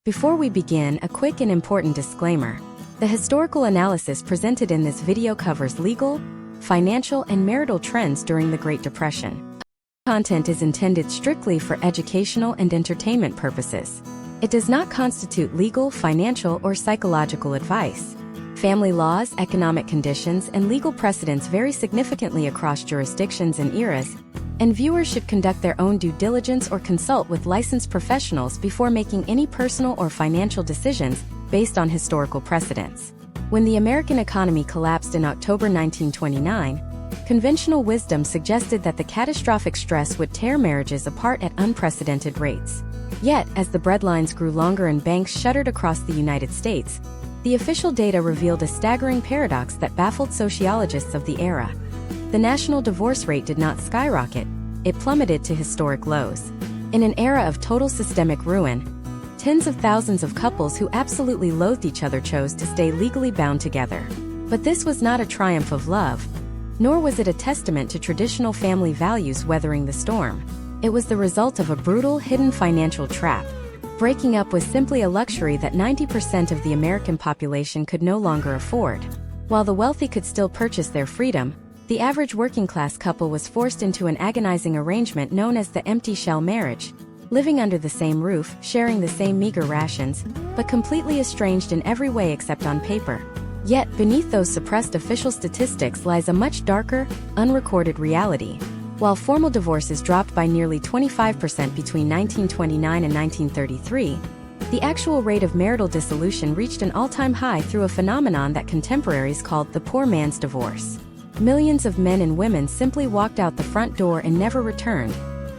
Before we begin, a quick and important disclaimer. The historical analysis presented in this video covers legal, financial, and marital trends during the Great Depression. Content is intended strictly for educational and entertainment purposes. It does not constitute legal, financial, or psychological advice. Family laws, economic conditions, and legal precedents vary significantly across jurisdictions and eras, and viewers should conduct their own due diligence or consult with licensed professionals before making any personal or financial decisions based on historical precedents. When the American economy collapsed in October 1929, conventional wisdom suggested that the catastrophic stress would tear marriages apart at unprecedented rates. Yet, as the breadlines grew longer and banks shuttered across the United States, the official data revealed a staggering paradox that baffled sociologists of the era. The national divorce rate did not skyrocket, it plummeted to historic lows. In an era of total systemic ruin, tens of thousands of couples who absolutely loathed each other chose to stay legally bound together. But this was not a triumph of love, nor was it a testament to traditional family values weathering the storm. It was the result of a brutal, hidden financial trap. Breaking up was simply a luxury that 90% of the American population could no longer afford. While the wealthy could still purchase their freedom, the average working-class couple was forced into an agonizing arrangement known as the empty shell marriage, living under the same roof, sharing the same meager rations, but completely estranged in every way except on paper. Yet, beneath those suppressed official statistics lies a much darker, unrecorded reality. While formal divorces dropped by nearly 25% between 1929 and 1933, the actual rate of marital dissolution reached an all-time high through a phenomenon that contemporaries called the poor man's divorce. Millions of men and women simply walked out the front door and never returned,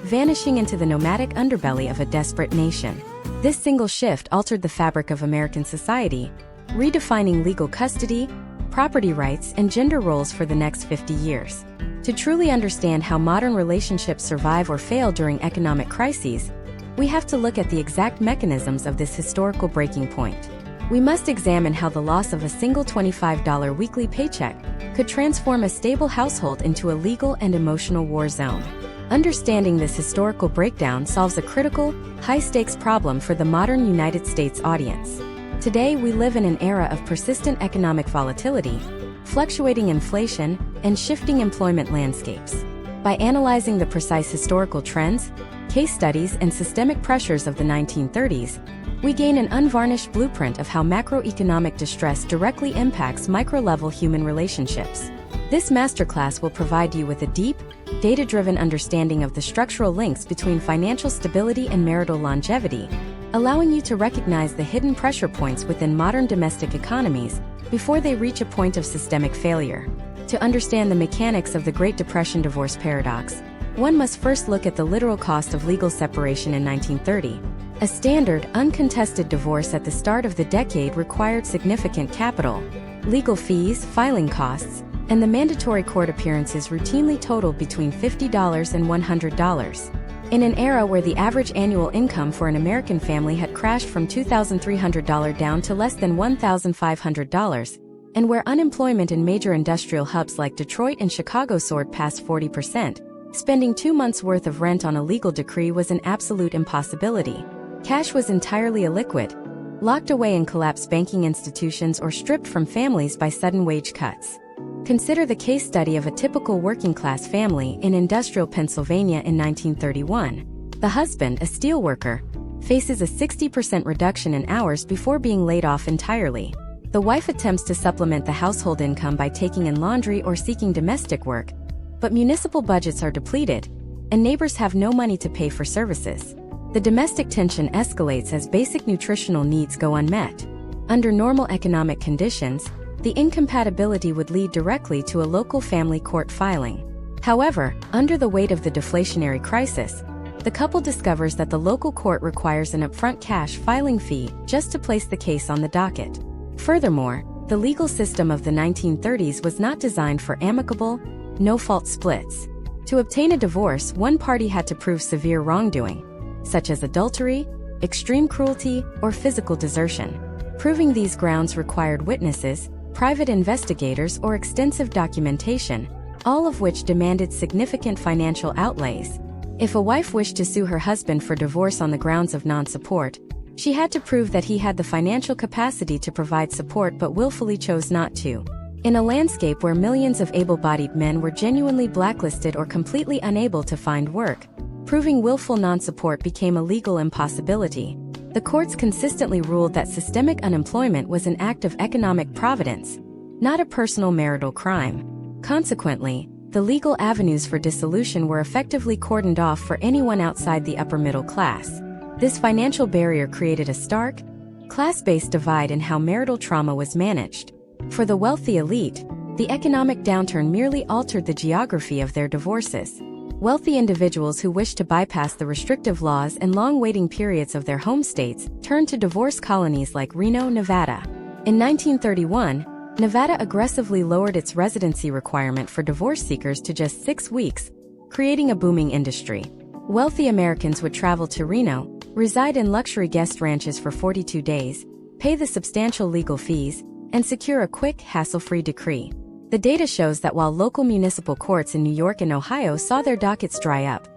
vanishing into the nomadic underbelly of a desperate nation. This single shift altered the fabric of American society, redefining legal custody, property rights, and gender roles for the next 50 years. To truly understand how modern relationships survive or fail during economic crises, we have to look at the exact mechanisms of this historical breaking point. We must examine how the loss of a single $25 weekly paycheck could transform a stable household into a legal and emotional war zone. Understanding this historical breakdown solves a critical, high-stakes problem for the modern United States audience. Today, we live in an era of persistent economic volatility, fluctuating inflation, and shifting employment landscapes. By analyzing the precise historical trends, case studies, and systemic pressures of the 1930s, we gain an unvarnished blueprint of how macroeconomic distress directly impacts micro-level human relationships. This masterclass will provide you with a deep, data-driven understanding of the structural links between financial stability and marital longevity, allowing you to recognize the hidden pressure points within modern domestic economies before they reach a point of systemic failure. To understand the mechanics of the Great Depression divorce paradox, one must first look at the literal cost of legal separation in 1930. A standard, uncontested divorce at the start of the decade required significant capital. Legal fees, filing costs, and the mandatory court appearances routinely totaled between $50 and $100. In an era where the average annual income for an American family had crashed from $2,300 down to less than $1,500, and where unemployment in major industrial hubs like Detroit and Chicago soared past 40%, spending 2 months' worth of rent on a legal decree was an absolute impossibility. Cash was entirely illiquid, locked away in collapsed banking institutions or stripped from families by sudden wage cuts. Consider the case study of a typical working-class family in industrial Pennsylvania in 1931. The husband, a steelworker, faces a 60% reduction in hours before being laid off entirely. The wife attempts to supplement the household income by taking in laundry or seeking domestic work, but municipal budgets are depleted, and neighbors have no money to pay for services. The domestic tension escalates as basic nutritional needs go unmet. Under normal economic conditions, the incompatibility would lead directly to a local family court filing. However, under the weight of the deflationary crisis, the couple discovers that the local court requires an upfront cash filing fee just to place the case on the docket. Furthermore, the legal system of the 1930s was not designed for amicable, no-fault splits. To obtain a divorce, one party had to prove severe wrongdoing, such as adultery, extreme cruelty, or physical desertion. Proving these grounds required witnesses, private investigators, or extensive documentation, all of which demanded significant financial outlays. If a wife wished to sue her husband for divorce on the grounds of non-support, She had to prove that he had the financial capacity to provide support but willfully chose not to. In a landscape where millions of able-bodied men were genuinely blacklisted or completely unable to find work, proving willful non-support became a legal impossibility. The courts consistently ruled that systemic unemployment was an act of economic providence, not a personal marital crime. Consequently, the legal avenues for dissolution were effectively cordoned off for anyone outside the upper middle class. This financial barrier created a stark, class-based divide in how marital trauma was managed. For the wealthy elite, the economic downturn merely altered the geography of their divorces. Wealthy individuals who wished to bypass the restrictive laws and long waiting periods of their home states turned to divorce colonies like Reno, Nevada. In 1931, Nevada aggressively lowered its residency requirement for divorce seekers to just 6 weeks, creating a booming industry. Wealthy Americans would travel to Reno, reside in luxury guest ranches for 42 days, pay the substantial legal fees, and secure a quick, hassle-free decree. The data shows that while local municipal courts in New York and Ohio saw their dockets dry up,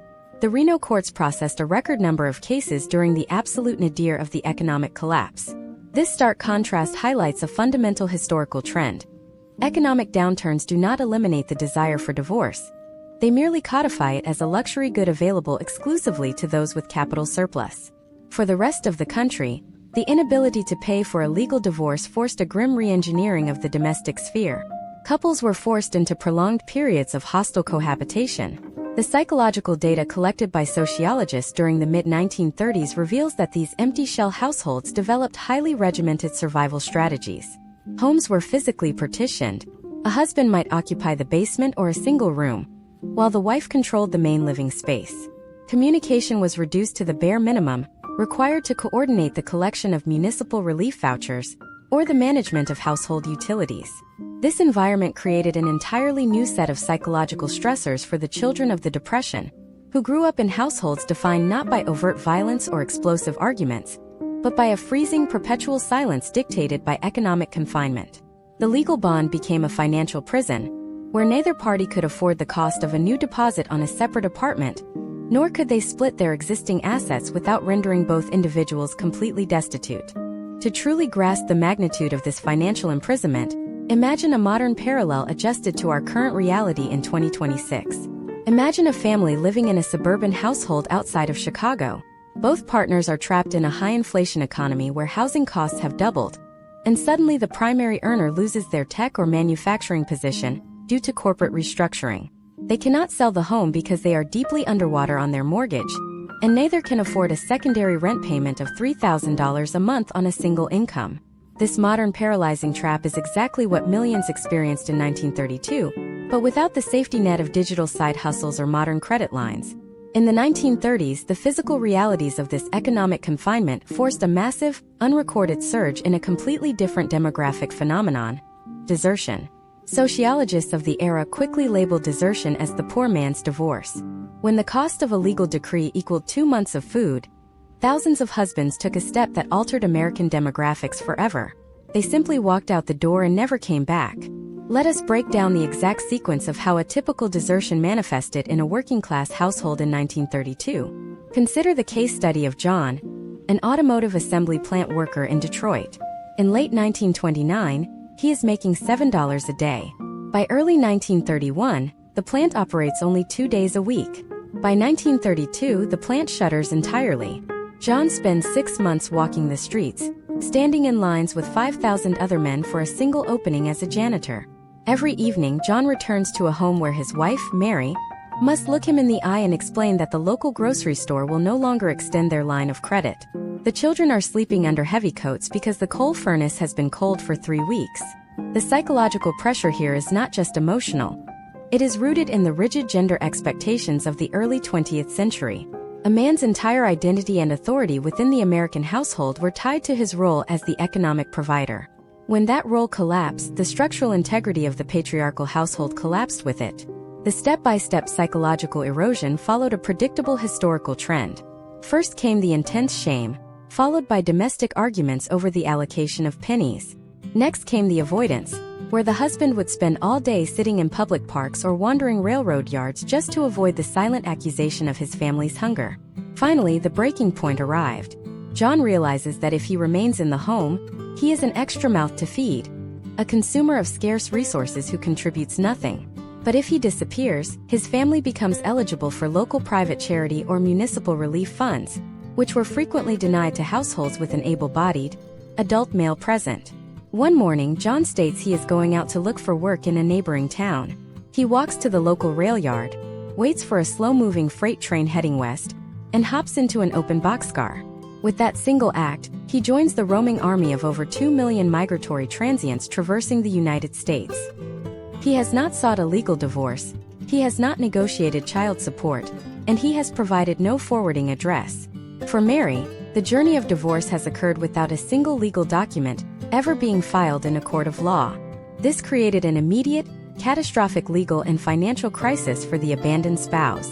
the Reno courts processed a record number of cases during the absolute nadir of the economic collapse. This stark contrast highlights a fundamental historical trend. Economic downturns do not eliminate the desire for divorce. They merely codify it as a luxury good available exclusively to those with capital surplus. For the rest of the country, the inability to pay for a legal divorce forced a grim re-engineering of the domestic sphere. Couples were forced into prolonged periods of hostile cohabitation. The psychological data collected by sociologists during the mid-1930s reveals that these empty shell households developed highly regimented survival strategies. Homes were physically partitioned. A husband might occupy the basement or a single room, while the wife controlled the main living space. Communication was reduced to the bare minimum, required to coordinate the collection of municipal relief vouchers or the management of household utilities. This environment created an entirely new set of psychological stressors for the children of the Depression, who grew up in households defined not by overt violence or explosive arguments, but by a freezing, perpetual silence dictated by economic confinement. The legal bond became a financial prison, where neither party could afford the cost of a new deposit on a separate apartment, nor could they split their existing assets without rendering both individuals completely destitute. To truly grasp the magnitude of this financial imprisonment, imagine a modern parallel adjusted to our current reality in 2026. Imagine a family living in a suburban household outside of Chicago. Both partners are trapped in a high-inflation economy where housing costs have doubled, and suddenly the primary earner loses their tech or manufacturing position due to corporate restructuring. They cannot sell the home because they are deeply underwater on their mortgage, and neither can afford a secondary rent payment of $3,000 a month on a single income. This modern paralyzing trap is exactly what millions experienced in 1932, but without the safety net of digital side hustles or modern credit lines. In the 1930s, the physical realities of this economic confinement forced a massive, unrecorded surge in a completely different demographic phenomenon: desertion. Sociologists of the era quickly labeled desertion as the poor man's divorce. When the cost of a legal decree equaled 2 months of food, thousands of husbands took a step that altered American demographics forever. They simply walked out the door and never came back. Let us break down the exact sequence of how a typical desertion manifested in a working-class household in 1932. Consider the case study of John, an automotive assembly plant worker in Detroit. In late 1929, he is making $7 a day. By early 1931, the plant operates only 2 days a week. By 1932, the plant shutters entirely. John spends 6 months walking the streets, standing in lines with 5,000 other men for a single opening as a janitor. Every evening, John returns to a home where his wife, Mary, must look him in the eye and explain that the local grocery store will no longer extend their line of credit. The children are sleeping under heavy coats because the coal furnace has been cold for 3 weeks. The psychological pressure here is not just emotional. It is rooted in the rigid gender expectations of the early 20th century. A man's entire identity and authority within the American household were tied to his role as the economic provider. When that role collapsed, the structural integrity of the patriarchal household collapsed with it. The step-by-step psychological erosion followed a predictable historical trend. First came the intense shame, followed by domestic arguments over the allocation of pennies. Next came the avoidance, where the husband would spend all day sitting in public parks or wandering railroad yards just to avoid the silent accusation of his family's hunger. Finally, the breaking point arrived. John realizes that if he remains in the home, he is an extra mouth to feed, a consumer of scarce resources who contributes nothing. But if he disappears, his family becomes eligible for local private charity or municipal relief funds, which were frequently denied to households with an able-bodied, adult male present. One morning, John states he is going out to look for work in a neighboring town. He walks to the local rail yard, waits for a slow-moving freight train heading west, and hops into an open boxcar. With that single act, he joins the roaming army of over 2 million migratory transients traversing the United States. He has not sought a legal divorce, he has not negotiated child support, and he has provided no forwarding address. For Mary, the journey of divorce has occurred without a single legal document ever being filed in a court of law. This created an immediate, catastrophic legal and financial crisis for the abandoned spouse.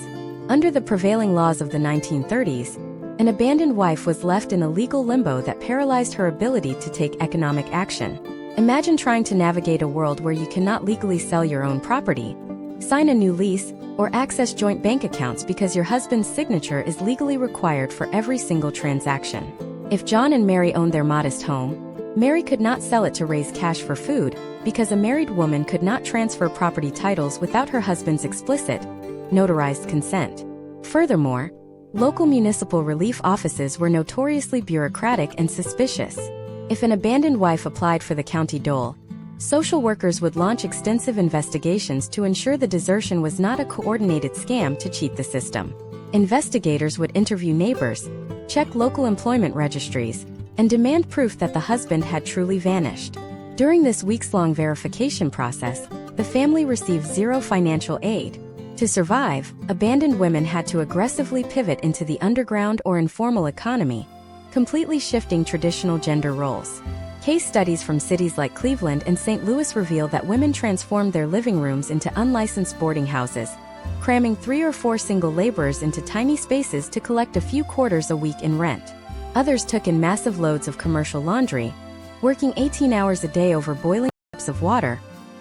Under the prevailing laws of the 1930s, an abandoned wife was left in a legal limbo that paralyzed her ability to take economic action. Imagine trying to navigate a world where you cannot legally sell your own property, sign a new lease, or access joint bank accounts because your husband's signature is legally required for every single transaction. If John and Mary owned their modest home, Mary could not sell it to raise cash for food because a married woman could not transfer property titles without her husband's explicit, notarized consent. Furthermore, local municipal relief offices were notoriously bureaucratic and suspicious. If an abandoned wife applied for the county dole, social workers would launch extensive investigations to ensure the desertion was not a coordinated scam to cheat the system. Investigators would interview neighbors, check local employment registries, and demand proof that the husband had truly vanished. During this weeks-long verification process, the family received zero financial aid. To survive, abandoned women had to aggressively pivot into the underground or informal economy, completely shifting traditional gender roles. Case studies from cities like Cleveland and St. Louis reveal that women transformed their living rooms into unlicensed boarding houses, cramming 3 or 4 single laborers into tiny spaces to collect a few quarters a week in rent. Others took in massive loads of commercial laundry, working 18 hours a day over boiling cups of water,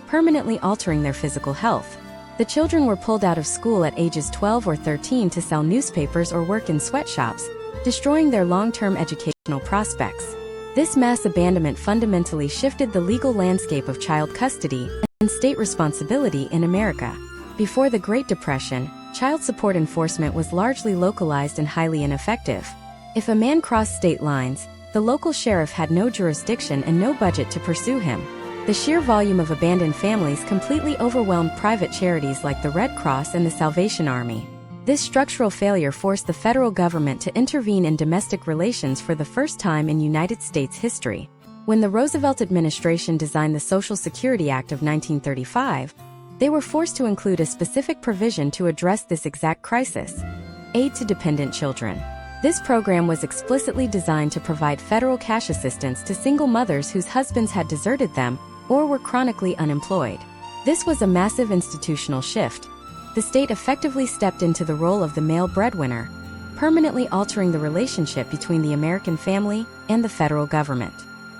permanently altering their physical health. The children were pulled out of school at ages 12 or 13 to sell newspapers or work in sweatshops, destroying their long-term educational prospects. This mass abandonment fundamentally shifted the legal landscape of child custody and state responsibility in America. Before the Great Depression, child support enforcement was largely localized and highly ineffective. If a man crossed state lines, the local sheriff had no jurisdiction and no budget to pursue him. The sheer volume of abandoned families completely overwhelmed private charities like the Red Cross and the Salvation Army. This structural failure forced the federal government to intervene in domestic relations for the first time in United States history. When the Roosevelt administration designed the Social Security Act of 1935, they were forced to include a specific provision to address this exact crisis: aid to dependent children. This program was explicitly designed to provide federal cash assistance to single mothers whose husbands had deserted them or were chronically unemployed. This was a massive institutional shift. The state effectively stepped into the role of the male breadwinner, permanently altering the relationship between the American family and the federal government.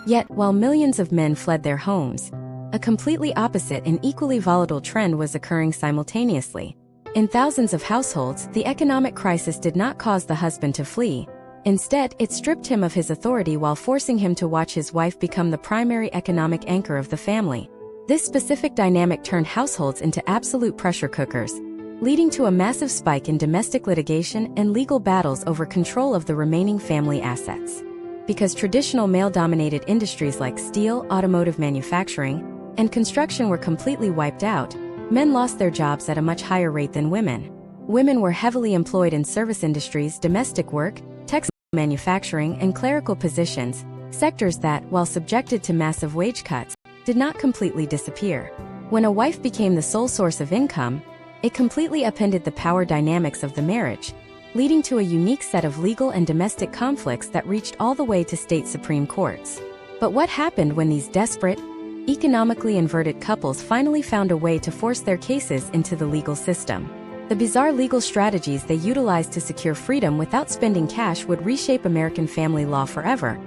Yet, while millions of men fled their homes, a completely opposite and equally volatile trend was occurring simultaneously. In thousands of households, the economic crisis did not cause the husband to flee. Instead, it stripped him of his authority while forcing him to watch his wife become the primary economic anchor of the family. This specific dynamic turned households into absolute pressure cookers, leading to a massive spike in domestic litigation and legal battles over control of the remaining family assets. Because traditional male-dominated industries like steel, automotive manufacturing, and construction were completely wiped out, men lost their jobs at a much higher rate than women. Women were heavily employed in service industries, domestic work, textile manufacturing, and clerical positions, sectors that, while subjected to massive wage cuts, did not completely disappear. When a wife became the sole source of income, it completely upended the power dynamics of the marriage, leading to a unique set of legal and domestic conflicts that reached all the way to state supreme courts. But what happened when these desperate, economically inverted couples finally found a way to force their cases into the legal system? The bizarre legal strategies they utilized to secure freedom without spending cash would reshape American family law forever,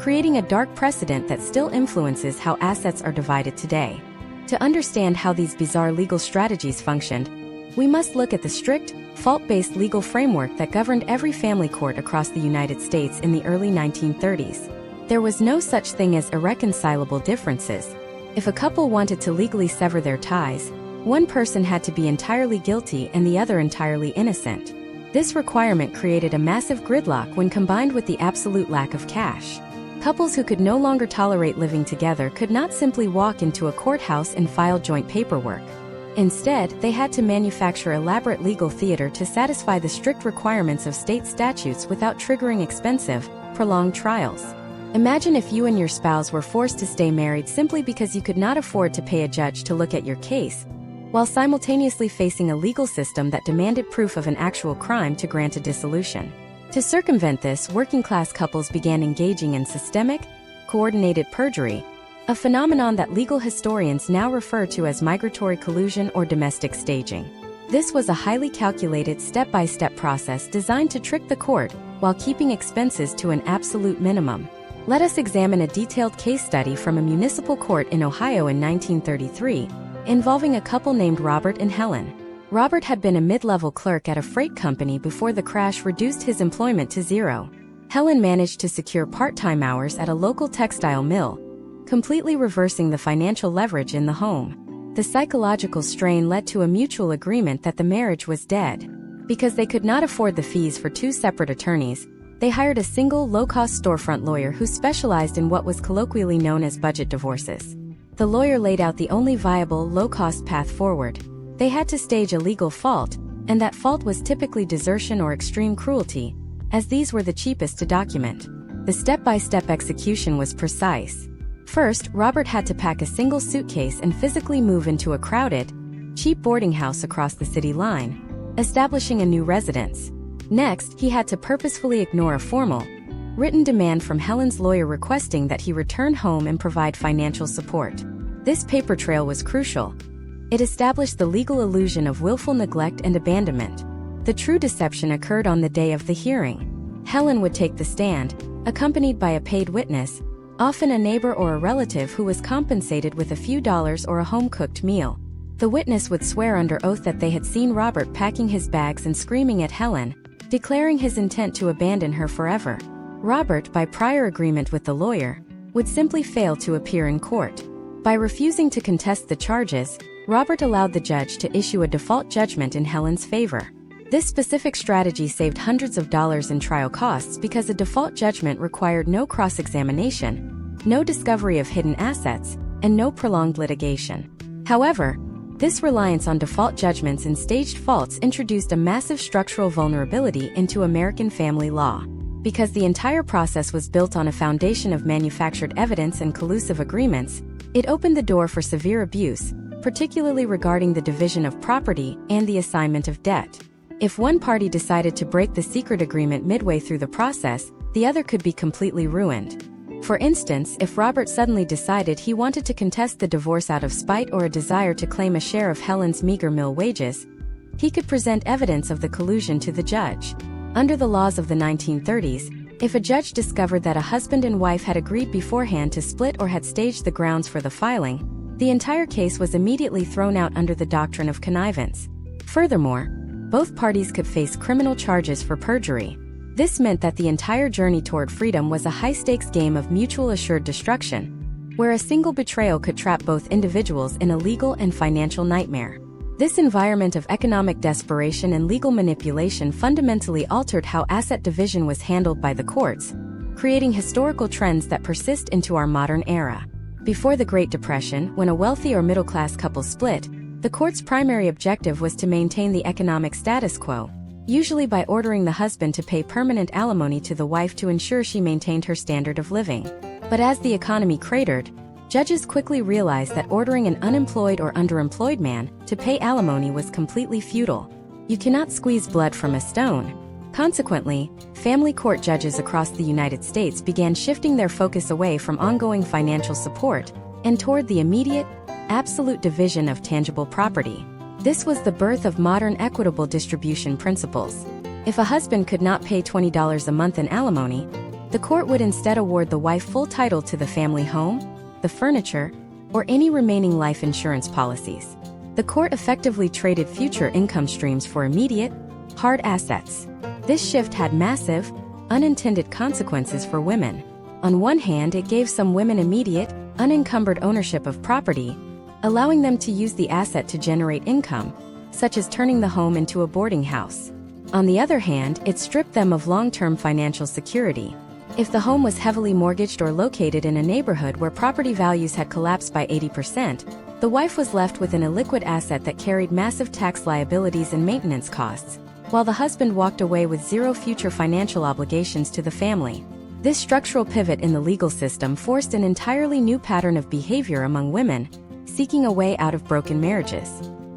creating a dark precedent that still influences how assets are divided today. To understand how these bizarre legal strategies functioned, we must look at the strict, fault-based legal framework that governed every family court across the United States in the early 1930s. There was no such thing as irreconcilable differences. If a couple wanted to legally sever their ties, one person had to be entirely guilty and the other entirely innocent. This requirement created a massive gridlock when combined with the absolute lack of cash. Couples who could no longer tolerate living together could not simply walk into a courthouse and file joint paperwork. Instead, they had to manufacture elaborate legal theater to satisfy the strict requirements of state statutes without triggering expensive, prolonged trials. Imagine if you and your spouse were forced to stay married simply because you could not afford to pay a judge to look at your case, while simultaneously facing a legal system that demanded proof of an actual crime to grant a dissolution. To circumvent this, working-class couples began engaging in systemic, coordinated perjury, a phenomenon that legal historians now refer to as migratory collusion or domestic staging. This was a highly calculated step-by-step process designed to trick the court while keeping expenses to an absolute minimum. Let us examine a detailed case study from a municipal court in Ohio in 1933, involving a couple named Robert and Helen. Robert had been a mid-level clerk at a freight company before the crash reduced his employment to zero. Helen managed to secure part-time hours at a local textile mill, completely reversing the financial leverage in the home. The psychological strain led to a mutual agreement that the marriage was dead. Because they could not afford the fees for two separate attorneys, they hired a single low-cost storefront lawyer who specialized in what was colloquially known as budget divorces. The lawyer laid out the only viable, low-cost path forward. They had to stage a legal fault, and that fault was typically desertion or extreme cruelty, as these were the cheapest to document. The step-by-step execution was precise. First, Robert had to pack a single suitcase and physically move into a crowded, cheap boarding house across the city line, establishing a new residence. Next, he had to purposefully ignore a formal, written demand from Helen's lawyer requesting that he return home and provide financial support. This paper trail was crucial. It established the legal illusion of willful neglect and abandonment. The true deception occurred on the day of the hearing. Helen would take the stand, accompanied by a paid witness, often a neighbor or a relative who was compensated with a few dollars or a home-cooked meal. The witness would swear under oath that they had seen Robert packing his bags and screaming at Helen, declaring his intent to abandon her forever. Robert, by prior agreement with the lawyer, would simply fail to appear in court. By refusing to contest the charges, Robert allowed the judge to issue a default judgment in Helen's favor. This specific strategy saved hundreds of dollars in trial costs because a default judgment required no cross-examination, no discovery of hidden assets, and no prolonged litigation. However, this reliance on default judgments and staged faults introduced a massive structural vulnerability into American family law. Because the entire process was built on a foundation of manufactured evidence and collusive agreements, it opened the door for severe abuse, particularly regarding the division of property and the assignment of debt. If one party decided to break the secret agreement midway through the process, the other could be completely ruined. For instance, if Robert suddenly decided he wanted to contest the divorce out of spite or a desire to claim a share of Helen's meager mill wages, he could present evidence of the collusion to the judge. Under the laws of the 1930s, if a judge discovered that a husband and wife had agreed beforehand to split or had staged the grounds for the filing, the entire case was immediately thrown out under the doctrine of connivance. Furthermore, both parties could face criminal charges for perjury. This meant that the entire journey toward freedom was a high-stakes game of mutual assured destruction, where a single betrayal could trap both individuals in a legal and financial nightmare. This environment of economic desperation and legal manipulation fundamentally altered how asset division was handled by the courts, creating historical trends that persist into our modern era. Before the Great Depression, when a wealthy or middle-class couple split, the court's primary objective was to maintain the economic status quo, usually by ordering the husband to pay permanent alimony to the wife to ensure she maintained her standard of living. But as the economy cratered, judges quickly realized that ordering an unemployed or underemployed man to pay alimony was completely futile. You cannot squeeze blood from a stone. Consequently, family court judges across the United States began shifting their focus away from ongoing financial support and toward the immediate, absolute division of tangible property. This was the birth of modern equitable distribution principles. If a husband could not pay $20 a month in alimony, the court would instead award the wife full title to the family home, the furniture, or any remaining life insurance policies. The court effectively traded future income streams for immediate, hard assets. This shift had massive, unintended consequences for women. On one hand, it gave some women immediate, unencumbered ownership of property, allowing them to use the asset to generate income, such as turning the home into a boarding house. On the other hand, it stripped them of long-term financial security. If the home was heavily mortgaged or located in a neighborhood where property values had collapsed by 80%, the wife was left with an illiquid asset that carried massive tax liabilities and maintenance costs, while the husband walked away with zero future financial obligations to the family. This structural pivot in the legal system forced an entirely new pattern of behavior among women, seeking a way out of broken marriages.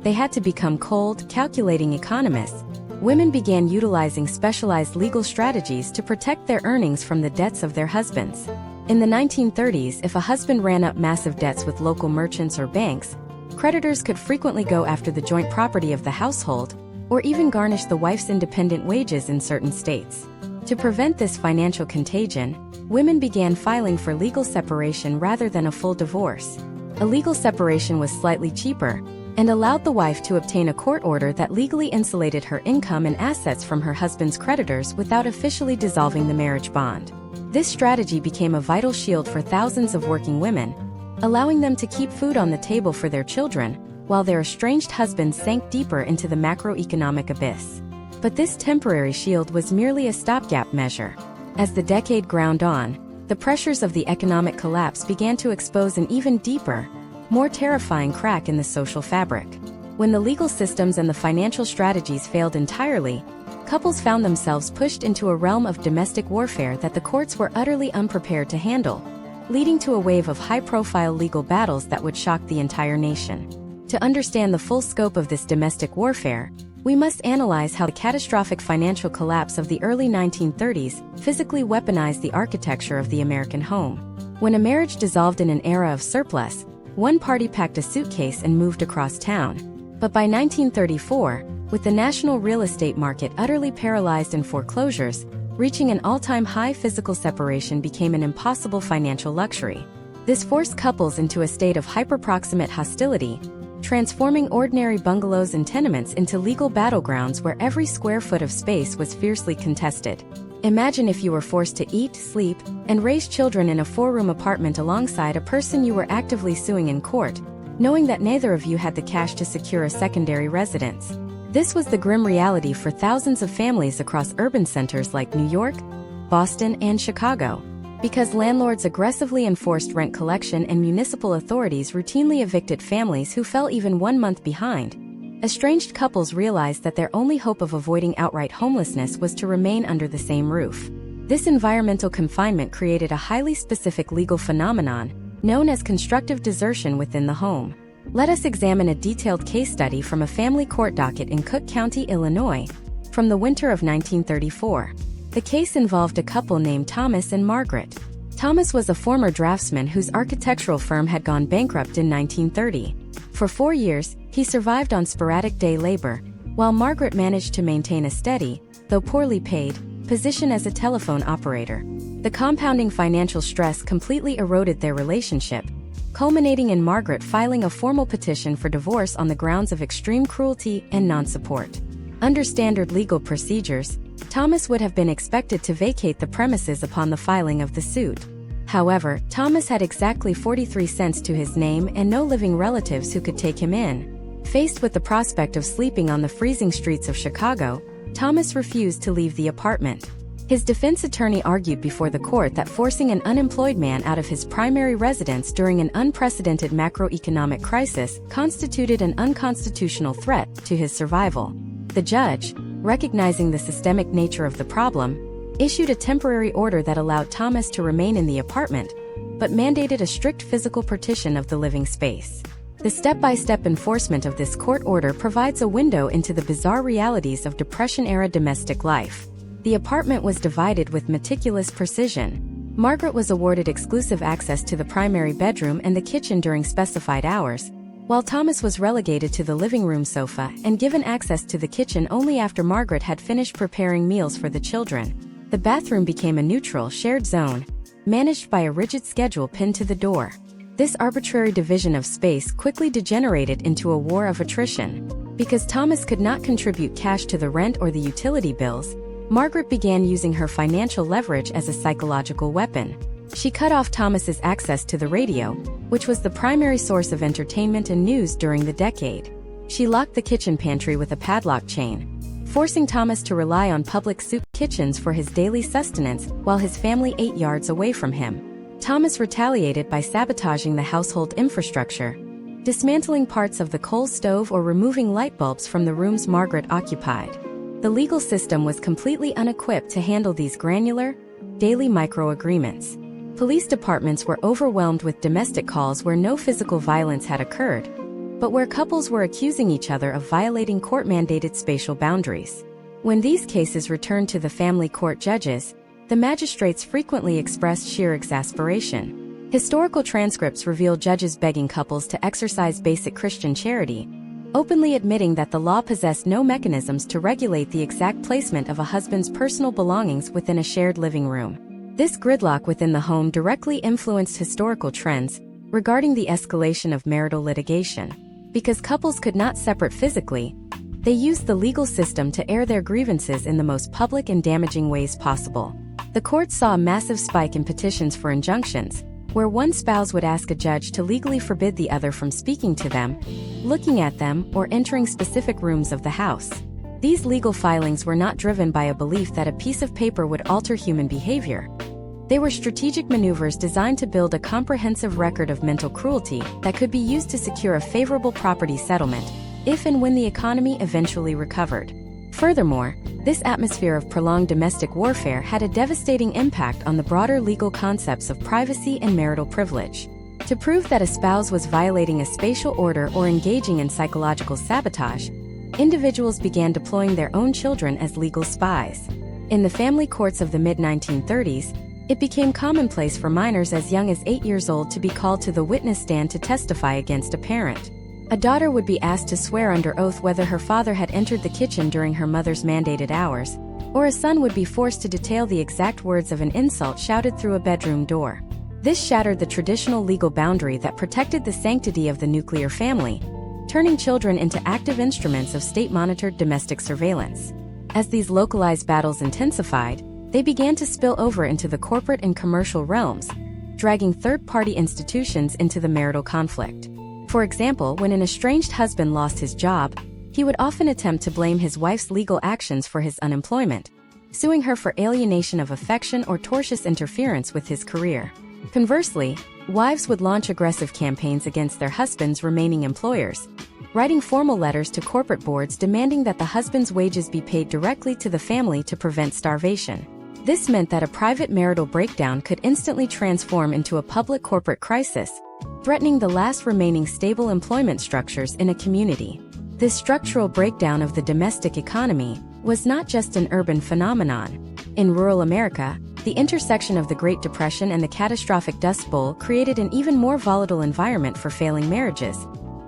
They had to become cold, calculating economists. Women began utilizing specialized legal strategies to protect their earnings from the debts of their husbands. In the 1930s, if a husband ran up massive debts with local merchants or banks, creditors could frequently go after the joint property of the household, or even garnish the wife's independent wages in certain states. To prevent this financial contagion, women began filing for legal separation rather than a full divorce. A legal separation was slightly cheaper, and allowed the wife to obtain a court order that legally insulated her income and assets from her husband's creditors without officially dissolving the marriage bond. This strategy became a vital shield for thousands of working women, allowing them to keep food on the table for their children, while their estranged husbands sank deeper into the macroeconomic abyss. But this temporary shield was merely a stopgap measure. As the decade ground on, the pressures of the economic collapse began to expose an even deeper, more terrifying crack in the social fabric. When the legal systems and the financial strategies failed entirely, couples found themselves pushed into a realm of domestic warfare that the courts were utterly unprepared to handle, leading to a wave of high-profile legal battles that would shock the entire nation. To understand the full scope of this domestic warfare, we must analyze how the catastrophic financial collapse of the early 1930s physically weaponized the architecture of the American home. When a marriage dissolved in an era of surplus, one party packed a suitcase and moved across town. But by 1934, with the national real estate market utterly paralyzed and foreclosures reaching an all-time high, physical separation became an impossible financial luxury. This forced couples into a state of hyper-proximate hostility, transforming ordinary bungalows and tenements into legal battlegrounds where every square foot of space was fiercely contested. Imagine if you were forced to eat, sleep, and raise children in a 4-room apartment alongside a person you were actively suing in court, knowing that neither of you had the cash to secure a secondary residence. This was the grim reality for thousands of families across urban centers like New York, Boston, and Chicago. Because landlords aggressively enforced rent collection and municipal authorities routinely evicted families who fell even 1 month behind, estranged couples realized that their only hope of avoiding outright homelessness was to remain under the same roof. This environmental confinement created a highly specific legal phenomenon known as constructive desertion within the home. Let us examine a detailed case study from a family court docket in Cook County, Illinois, from the winter of 1934. The case involved a couple named Thomas and Margaret. Thomas was a former draftsman whose architectural firm had gone bankrupt in 1930. For 4 years, he survived on sporadic day labor, while Margaret managed to maintain a steady, though poorly paid, position as a telephone operator. The compounding financial stress completely eroded their relationship, culminating in Margaret filing a formal petition for divorce on the grounds of extreme cruelty and non-support. Under standard legal procedures, Thomas would have been expected to vacate the premises upon the filing of the suit. However, Thomas had exactly 43 cents to his name and no living relatives who could take him in. Faced with the prospect of sleeping on the freezing streets of Chicago, Thomas refused to leave the apartment. His defense attorney argued before the court that forcing an unemployed man out of his primary residence during an unprecedented macroeconomic crisis constituted an unconstitutional threat to his survival. The judge, recognizing the systemic nature of the problem, issued a temporary order that allowed Thomas to remain in the apartment, but mandated a strict physical partition of the living space. The step-by-step enforcement of this court order provides a window into the bizarre realities of Depression-era domestic life. The apartment was divided with meticulous precision. Margaret was awarded exclusive access to the primary bedroom and the kitchen during specified hours, while Thomas was relegated to the living room sofa and given access to the kitchen only after Margaret had finished preparing meals for the children. The bathroom became a neutral, shared zone, managed by a rigid schedule pinned to the door. This arbitrary division of space quickly degenerated into a war of attrition. Because Thomas could not contribute cash to the rent or the utility bills, Margaret began using her financial leverage as a psychological weapon. She cut off Thomas's access to the radio, which was the primary source of entertainment and news during the decade. She locked the kitchen pantry with a padlock chain, forcing Thomas to rely on public soup kitchens for his daily sustenance while his family 8 yards away from him. Thomas retaliated by sabotaging the household infrastructure, dismantling parts of the coal stove or removing light bulbs from the rooms Margaret occupied. The legal system was completely unequipped to handle these granular, daily micro-agreements. Police departments were overwhelmed with domestic calls where no physical violence had occurred, but where couples were accusing each other of violating court-mandated spatial boundaries. When these cases returned to the family court judges, the magistrates frequently expressed sheer exasperation. Historical transcripts reveal judges begging couples to exercise basic Christian charity, openly admitting that the law possessed no mechanisms to regulate the exact placement of a husband's personal belongings within a shared living room. This gridlock within the home directly influenced historical trends regarding the escalation of marital litigation. Because couples could not separate physically, they used the legal system to air their grievances in the most public and damaging ways possible. The courts saw a massive spike in petitions for injunctions, where one spouse would ask a judge to legally forbid the other from speaking to them, looking at them, or entering specific rooms of the house. These legal filings were not driven by a belief that a piece of paper would alter human behavior. They were strategic maneuvers designed to build a comprehensive record of mental cruelty that could be used to secure a favorable property settlement, if and when the economy eventually recovered. Furthermore, this atmosphere of prolonged domestic warfare had a devastating impact on the broader legal concepts of privacy and marital privilege. To prove that a spouse was violating a spatial order or engaging in psychological sabotage, individuals began deploying their own children as legal spies. In the family courts of the mid-1930s, it became commonplace for minors as young as 8 years old to be called to the witness stand to testify against a parent. A daughter would be asked to swear under oath whether her father had entered the kitchen during her mother's mandated hours, or a son would be forced to detail the exact words of an insult shouted through a bedroom door. This shattered the traditional legal boundary that protected the sanctity of the nuclear family, turning children into active instruments of state-monitored domestic surveillance. As these localized battles intensified, they began to spill over into the corporate and commercial realms, dragging third-party institutions into the marital conflict. For example, when an estranged husband lost his job, he would often attempt to blame his wife's legal actions for his unemployment, suing her for alienation of affection or tortious interference with his career. Conversely, wives would launch aggressive campaigns against their husbands' remaining employers, writing formal letters to corporate boards demanding that the husband's wages be paid directly to the family to prevent starvation. This meant that a private marital breakdown could instantly transform into a public corporate crisis, threatening the last remaining stable employment structures in a community. This structural breakdown of the domestic economy was not just an urban phenomenon. In rural America, the intersection of the Great Depression and the catastrophic Dust Bowl created an even more volatile environment for failing marriages,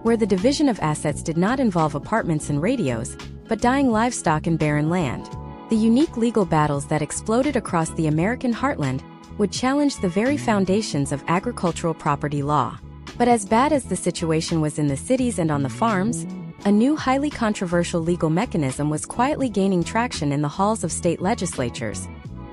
where the division of assets did not involve apartments and radios, but dying livestock and barren land. The unique legal battles that exploded across the American heartland would challenge the very foundations of agricultural property law. But as bad as the situation was in the cities and on the farms, a new highly controversial legal mechanism was quietly gaining traction in the halls of state legislatures,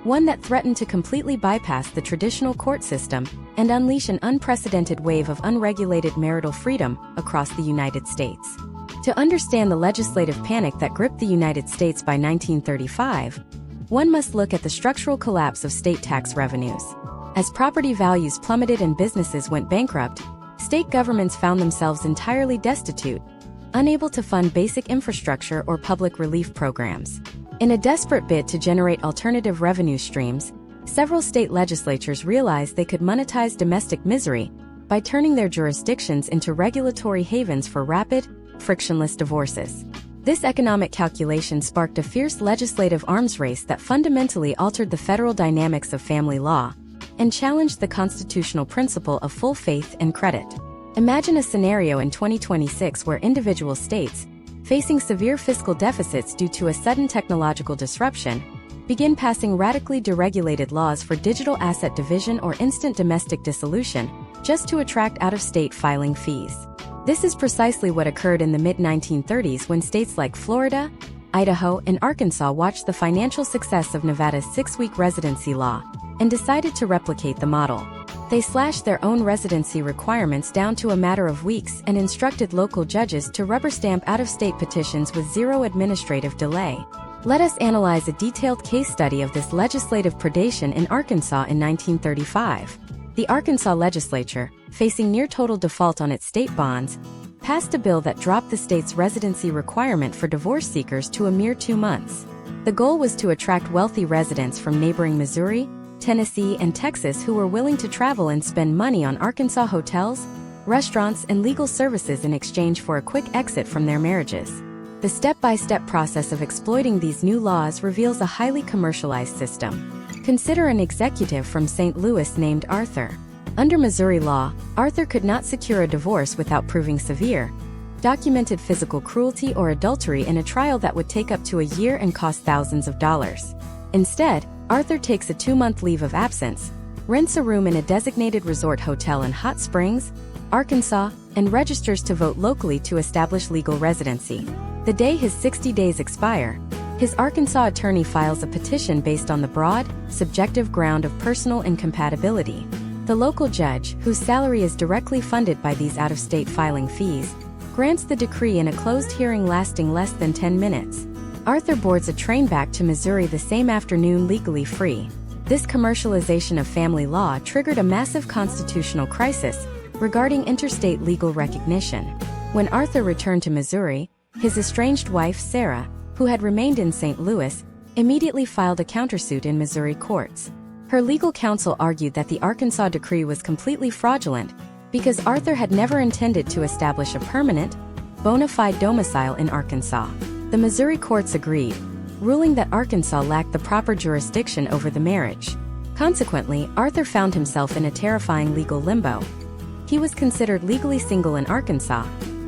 one that threatened to completely bypass the traditional court system and unleash an unprecedented wave of unregulated marital freedom across the United States. To understand the legislative panic that gripped the United States by 1935, one must look at the structural collapse of state tax revenues. As property values plummeted and businesses went bankrupt, state governments found themselves entirely destitute, unable to fund basic infrastructure or public relief programs. In a desperate bid to generate alternative revenue streams, several state legislatures realized they could monetize domestic misery by turning their jurisdictions into regulatory havens for rapid, frictionless divorces. This economic calculation sparked a fierce legislative arms race that fundamentally altered the federal dynamics of family law and challenged the constitutional principle of full faith and credit. Imagine a scenario in 2026 where individual states, facing severe fiscal deficits due to a sudden technological disruption, begin passing radically deregulated laws for digital asset division or instant domestic dissolution, just to attract out-of-state filing fees. This is precisely what occurred in the mid-1930s when states like Florida, Idaho, and Arkansas watched the financial success of Nevada's 6-week residency law and decided to replicate the model. They slashed their own residency requirements down to a matter of weeks and instructed local judges to rubber stamp out-of-state petitions with zero administrative delay. Let us analyze a detailed case study of this legislative predation in Arkansas in 1935. The Arkansas legislature, facing near total default on its state bonds, passed a bill that dropped the state's residency requirement for divorce seekers to a mere 2 months. The goal was to attract wealthy residents from neighboring Missouri, Tennessee, and Texas who were willing to travel and spend money on Arkansas hotels, restaurants, and legal services in exchange for a quick exit from their marriages. The step-by-step process of exploiting these new laws reveals a highly commercialized system. Consider an executive from St. Louis named Arthur. Under Missouri law, Arthur could not secure a divorce without proving severe, documented physical cruelty or adultery in a trial that would take up to a year and cost thousands of dollars. Instead, Arthur takes a 2-month leave of absence, rents a room in a designated resort hotel in Hot Springs, Arkansas, and registers to vote locally to establish legal residency. The day his 60 days expire, his Arkansas attorney files a petition based on the broad, subjective ground of personal incompatibility. The local judge, whose salary is directly funded by these out-of-state filing fees, grants the decree in a closed hearing lasting less than 10 minutes. Arthur boards a train back to Missouri the same afternoon legally free. This commercialization of family law triggered a massive constitutional crisis regarding interstate legal recognition. When Arthur returned to Missouri, his estranged wife, Sarah, who had remained in St. Louis, immediately filed a countersuit in Missouri courts. Her legal counsel argued that the Arkansas decree was completely fraudulent because Arthur had never intended to establish a permanent, bona fide domicile in Arkansas. The Missouri courts agreed, ruling that Arkansas lacked the proper jurisdiction over the marriage. Consequently, Arthur found himself in a terrifying legal limbo. He was considered legally single in Arkansas,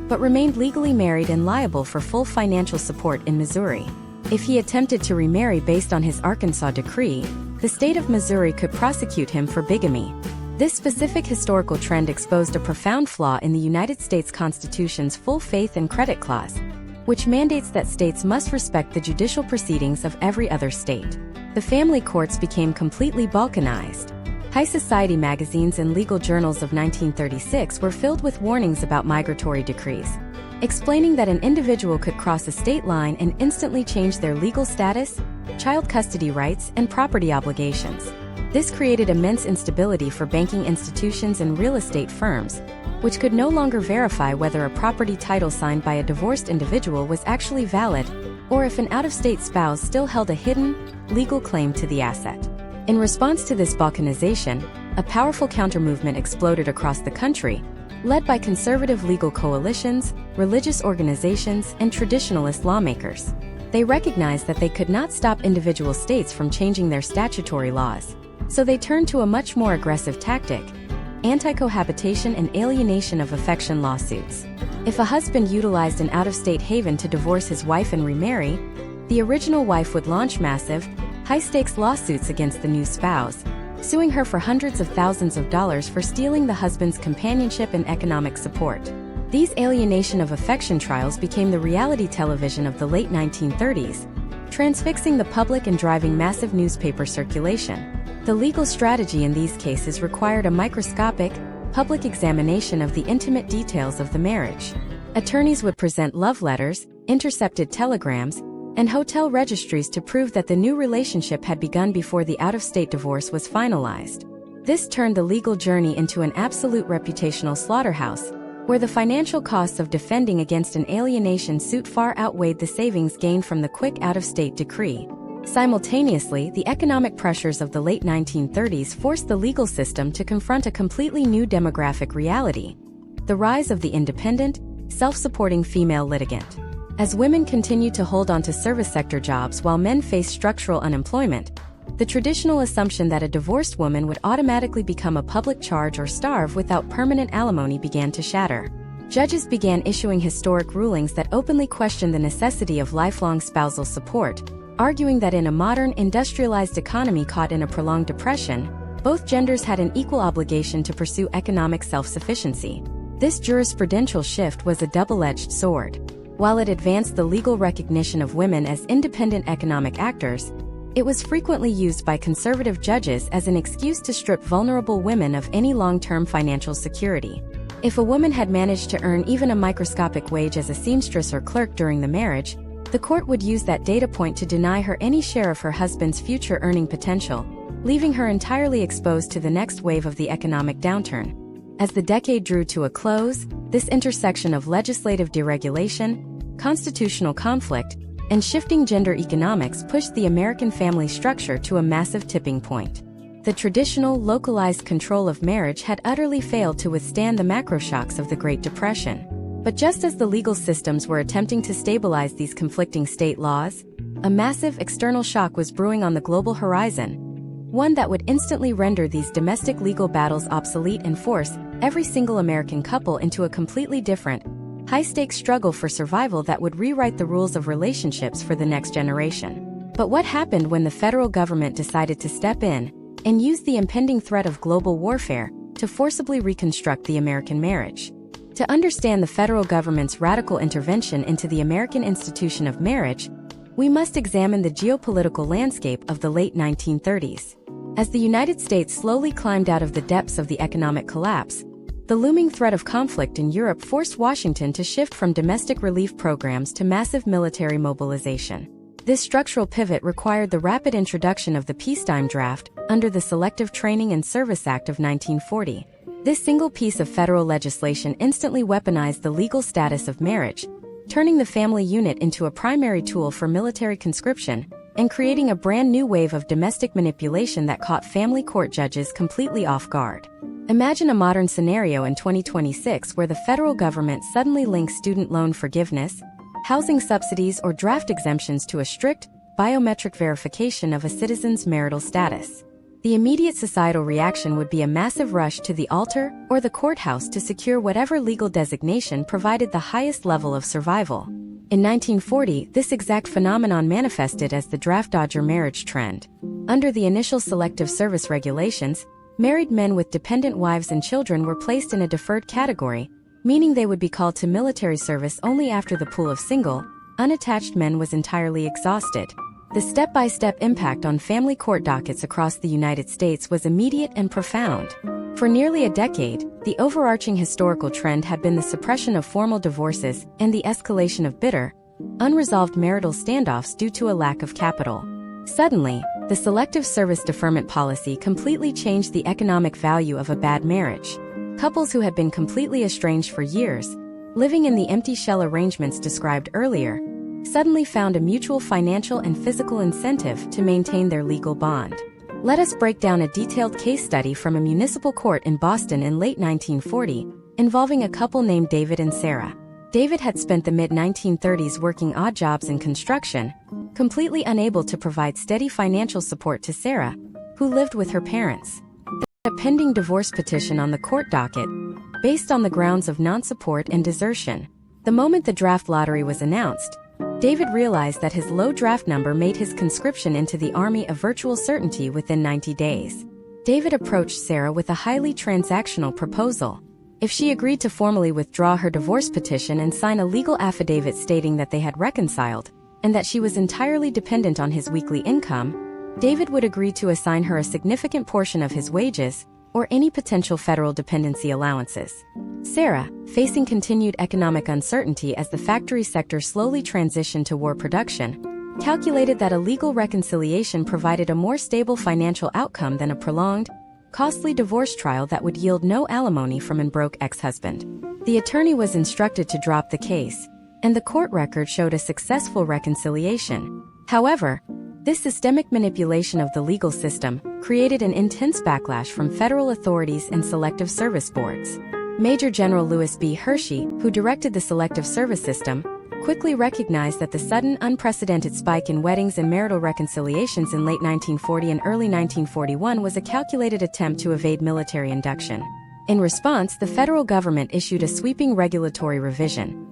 but remained legally married and liable for full financial support in Missouri. If he attempted to remarry based on his Arkansas decree, the state of Missouri could prosecute him for bigamy. This specific historical trend exposed a profound flaw in the United States Constitution's full faith and credit clause, which mandates that states must respect the judicial proceedings of every other state. The family courts became completely balkanized. High society magazines and legal journals of 1936 were filled with warnings about migratory decrees, explaining that an individual could cross a state line and instantly change their legal status, child custody rights, and property obligations. This created immense instability for banking institutions and real estate firms, which could no longer verify whether a property title signed by a divorced individual was actually valid, or if an out-of-state spouse still held a hidden, legal claim to the asset. In response to this balkanization, a powerful counter-movement exploded across the country, led by conservative legal coalitions, religious organizations, and traditionalist lawmakers. They recognized that they could not stop individual states from changing their statutory laws, so they turned to a much more aggressive tactic: anti-cohabitation and alienation of affection lawsuits. If a husband utilized an out-of-state haven to divorce his wife and remarry, the original wife would launch massive, high-stakes lawsuits against the new spouse, suing her for hundreds of thousands of dollars for stealing the husband's companionship and economic support. These alienation of affection trials became the reality television of the late 1930s, transfixing the public and driving massive newspaper circulation. The legal strategy in these cases required a microscopic, public examination of the intimate details of the marriage. Attorneys would present love letters, intercepted telegrams, and hotel registries to prove that the new relationship had begun before the out-of-state divorce was finalized. This turned the legal journey into an absolute reputational slaughterhouse, where the financial costs of defending against an alienation suit far outweighed the savings gained from the quick out-of-state decree. Simultaneously, the economic pressures of the late 1930s forced the legal system to confront a completely new demographic reality: the rise of the independent, self-supporting female litigant. As women continued to hold on to service sector jobs while men faced structural unemployment, the traditional assumption that a divorced woman would automatically become a public charge or starve without permanent alimony began to shatter. Judges began issuing historic rulings that openly questioned the necessity of lifelong spousal support, arguing that in a modern, industrialized economy caught in a prolonged depression, both genders had an equal obligation to pursue economic self-sufficiency. This jurisprudential shift was a double-edged sword. While it advanced the legal recognition of women as independent economic actors, it was frequently used by conservative judges as an excuse to strip vulnerable women of any long-term financial security. If a woman had managed to earn even a microscopic wage as a seamstress or clerk during the marriage, the court would use that data point to deny her any share of her husband's future earning potential, leaving her entirely exposed to the next wave of the economic downturn. As the decade drew to a close, this intersection of legislative deregulation, constitutional conflict, and shifting gender economics pushed the American family structure to a massive tipping point. The traditional, localized control of marriage had utterly failed to withstand the macroshocks of the Great Depression. But just as the legal systems were attempting to stabilize these conflicting state laws, a massive external shock was brewing on the global horizon, one that would instantly render these domestic legal battles obsolete and force every single American couple into a completely different, high-stakes struggle for survival that would rewrite the rules of relationships for the next generation. But what happened when the federal government decided to step in and use the impending threat of global warfare to forcibly reconstruct the American marriage? To understand the federal government's radical intervention into the American institution of marriage, we must examine the geopolitical landscape of the late 1930s. As the United States slowly climbed out of the depths of the economic collapse, the looming threat of conflict in Europe forced Washington to shift from domestic relief programs to massive military mobilization. This structural pivot required the rapid introduction of the peacetime draft under the Selective Training and Service Act of 1940. This single piece of federal legislation instantly weaponized the legal status of marriage, turning the family unit into a primary tool for military conscription and creating a brand new wave of domestic manipulation that caught family court judges completely off guard. Imagine a modern scenario in 2026 where the federal government suddenly links student loan forgiveness, housing subsidies, or draft exemptions to a strict, biometric verification of a citizen's marital status. The immediate societal reaction would be a massive rush to the altar or the courthouse to secure whatever legal designation provided the highest level of survival. In 1940, this exact phenomenon manifested as the draft dodger marriage trend. Under the initial selective service regulations, married men with dependent wives and children were placed in a deferred category, meaning they would be called to military service only after the pool of single, unattached men was entirely exhausted. The step-by-step impact on family court dockets across the United States was immediate and profound. For nearly a decade, the overarching historical trend had been the suppression of formal divorces and the escalation of bitter, unresolved marital standoffs due to a lack of capital. Suddenly, the selective service deferment policy completely changed the economic value of a bad marriage. Couples who had been completely estranged for years, living in the empty shell arrangements described earlier, suddenly found a mutual financial and physical incentive to maintain their legal bond. Let us break down a detailed case study from a municipal court in Boston in late 1940, involving a couple named David and Sarah. David had spent the mid-1930s working odd jobs in construction, completely unable to provide steady financial support to Sarah, who lived with her parents. A pending divorce petition on the court docket, based on the grounds of non-support and desertion. The moment the draft lottery was announced, David realized that his low draft number made his conscription into the army a virtual certainty within 90 days. David approached Sarah with a highly transactional proposal. If she agreed to formally withdraw her divorce petition and sign a legal affidavit stating that they had reconciled, and that she was entirely dependent on his weekly income, David would agree to assign her a significant portion of his wages, or any potential federal dependency allowances. Sarah, facing continued economic uncertainty as the factory sector slowly transitioned to war production, calculated that a legal reconciliation provided a more stable financial outcome than a prolonged, costly divorce trial that would yield no alimony from an broke ex-husband. The attorney was instructed to drop the case, and the court record showed a successful reconciliation. However, this systemic manipulation of the legal system created an intense backlash from federal authorities and selective service boards. Major General Lewis B. Hershey, who directed the selective service system, quickly recognized that the sudden, unprecedented spike in weddings and marital reconciliations in late 1940 and early 1941 was a calculated attempt to evade military induction. In response, the federal government issued a sweeping regulatory revision.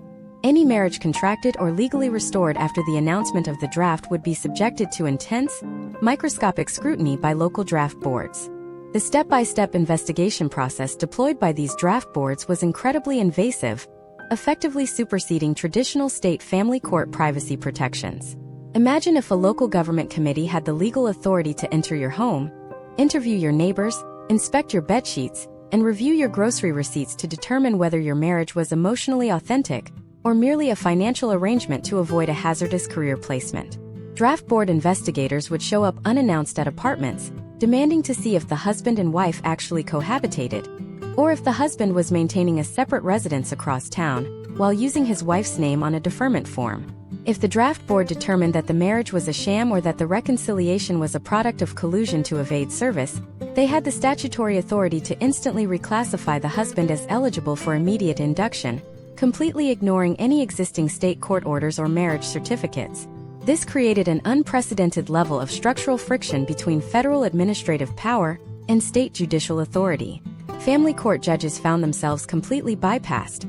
Any marriage contracted or legally restored after the announcement of the draft would be subjected to intense, microscopic scrutiny by local draft boards. The step-by-step investigation process deployed by these draft boards was incredibly invasive, effectively superseding traditional state family court privacy protections. Imagine if a local government committee had the legal authority to enter your home, interview your neighbors, inspect your bedsheets, and review your grocery receipts to determine whether your marriage was emotionally authentic or merely a financial arrangement to avoid a hazardous career placement. Draft board investigators would show up unannounced at apartments, demanding to see if the husband and wife actually cohabitated, or if the husband was maintaining a separate residence across town, while using his wife's name on a deferment form. If the draft board determined that the marriage was a sham or that the reconciliation was a product of collusion to evade service, they had the statutory authority to instantly reclassify the husband as eligible for immediate induction, completely ignoring any existing state court orders or marriage certificates. This created an unprecedented level of structural friction between federal administrative power and state judicial authority. Family court judges found themselves completely bypassed.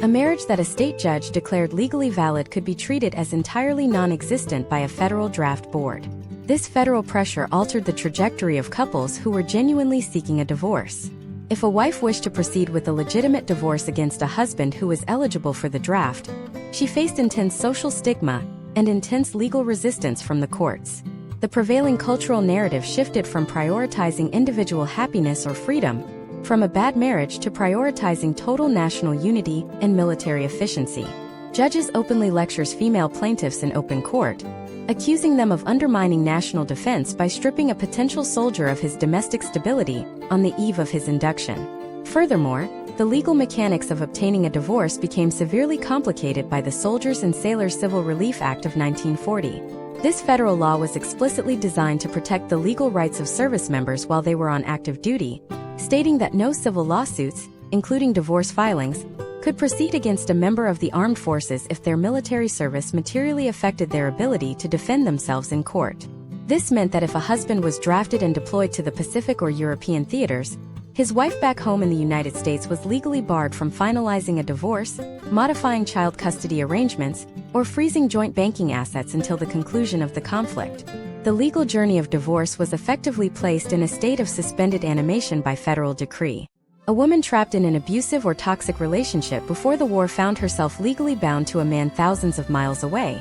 A marriage that a state judge declared legally valid could be treated as entirely non-existent by a federal draft board. This federal pressure altered the trajectory of couples who were genuinely seeking a divorce. If a wife wished to proceed with a legitimate divorce against a husband who was eligible for the draft, she faced intense social stigma and intense legal resistance from the courts. The prevailing cultural narrative shifted from prioritizing individual happiness or freedom, from a bad marriage to prioritizing total national unity and military efficiency. Judges openly lectures female plaintiffs in open court, accusing them of undermining national defense by stripping a potential soldier of his domestic stability on the eve of his induction. Furthermore, the legal mechanics of obtaining a divorce became severely complicated by the Soldiers and Sailors Civil Relief Act of 1940. This federal law was explicitly designed to protect the legal rights of service members while they were on active duty, stating that no civil lawsuits, including divorce filings, could proceed against a member of the armed forces if their military service materially affected their ability to defend themselves in court. This meant that if a husband was drafted and deployed to the Pacific or European theaters, his wife back home in the United States was legally barred from finalizing a divorce, modifying child custody arrangements, or freezing joint banking assets until the conclusion of the conflict. The legal journey of divorce was effectively placed in a state of suspended animation by federal decree. A woman trapped in an abusive or toxic relationship before the war found herself legally bound to a man thousands of miles away,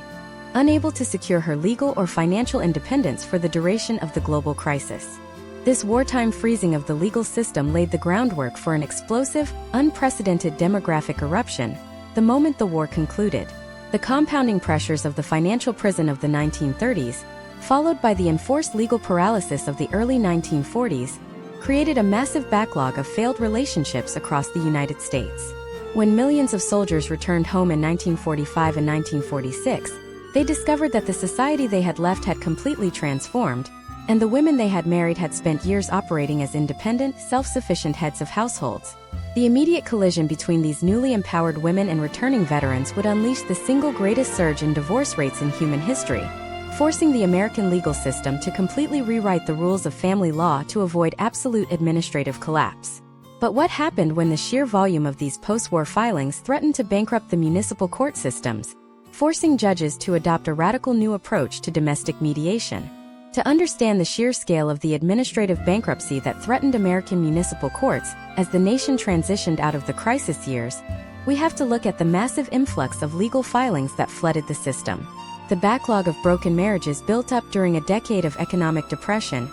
unable to secure her legal or financial independence for the duration of the global crisis. This wartime freezing of the legal system laid the groundwork for an explosive, unprecedented demographic eruption the moment the war concluded. The compounding pressures of the financial prison of the 1930s, followed by the enforced legal paralysis of the early 1940s, created a massive backlog of failed relationships across the United States. When millions of soldiers returned home in 1945 and 1946, they discovered that the society they had left had completely transformed, and the women they had married had spent years operating as independent, self-sufficient heads of households. The immediate collision between these newly empowered women and returning veterans would unleash the single greatest surge in divorce rates in human history, forcing the American legal system to completely rewrite the rules of family law to avoid absolute administrative collapse. But what happened when the sheer volume of these post-war filings threatened to bankrupt the municipal court systems, forcing judges to adopt a radical new approach to domestic mediation? To understand the sheer scale of the administrative bankruptcy that threatened American municipal courts as the nation transitioned out of the crisis years, we have to look at the massive influx of legal filings that flooded the system. The backlog of broken marriages built up during a decade of economic depression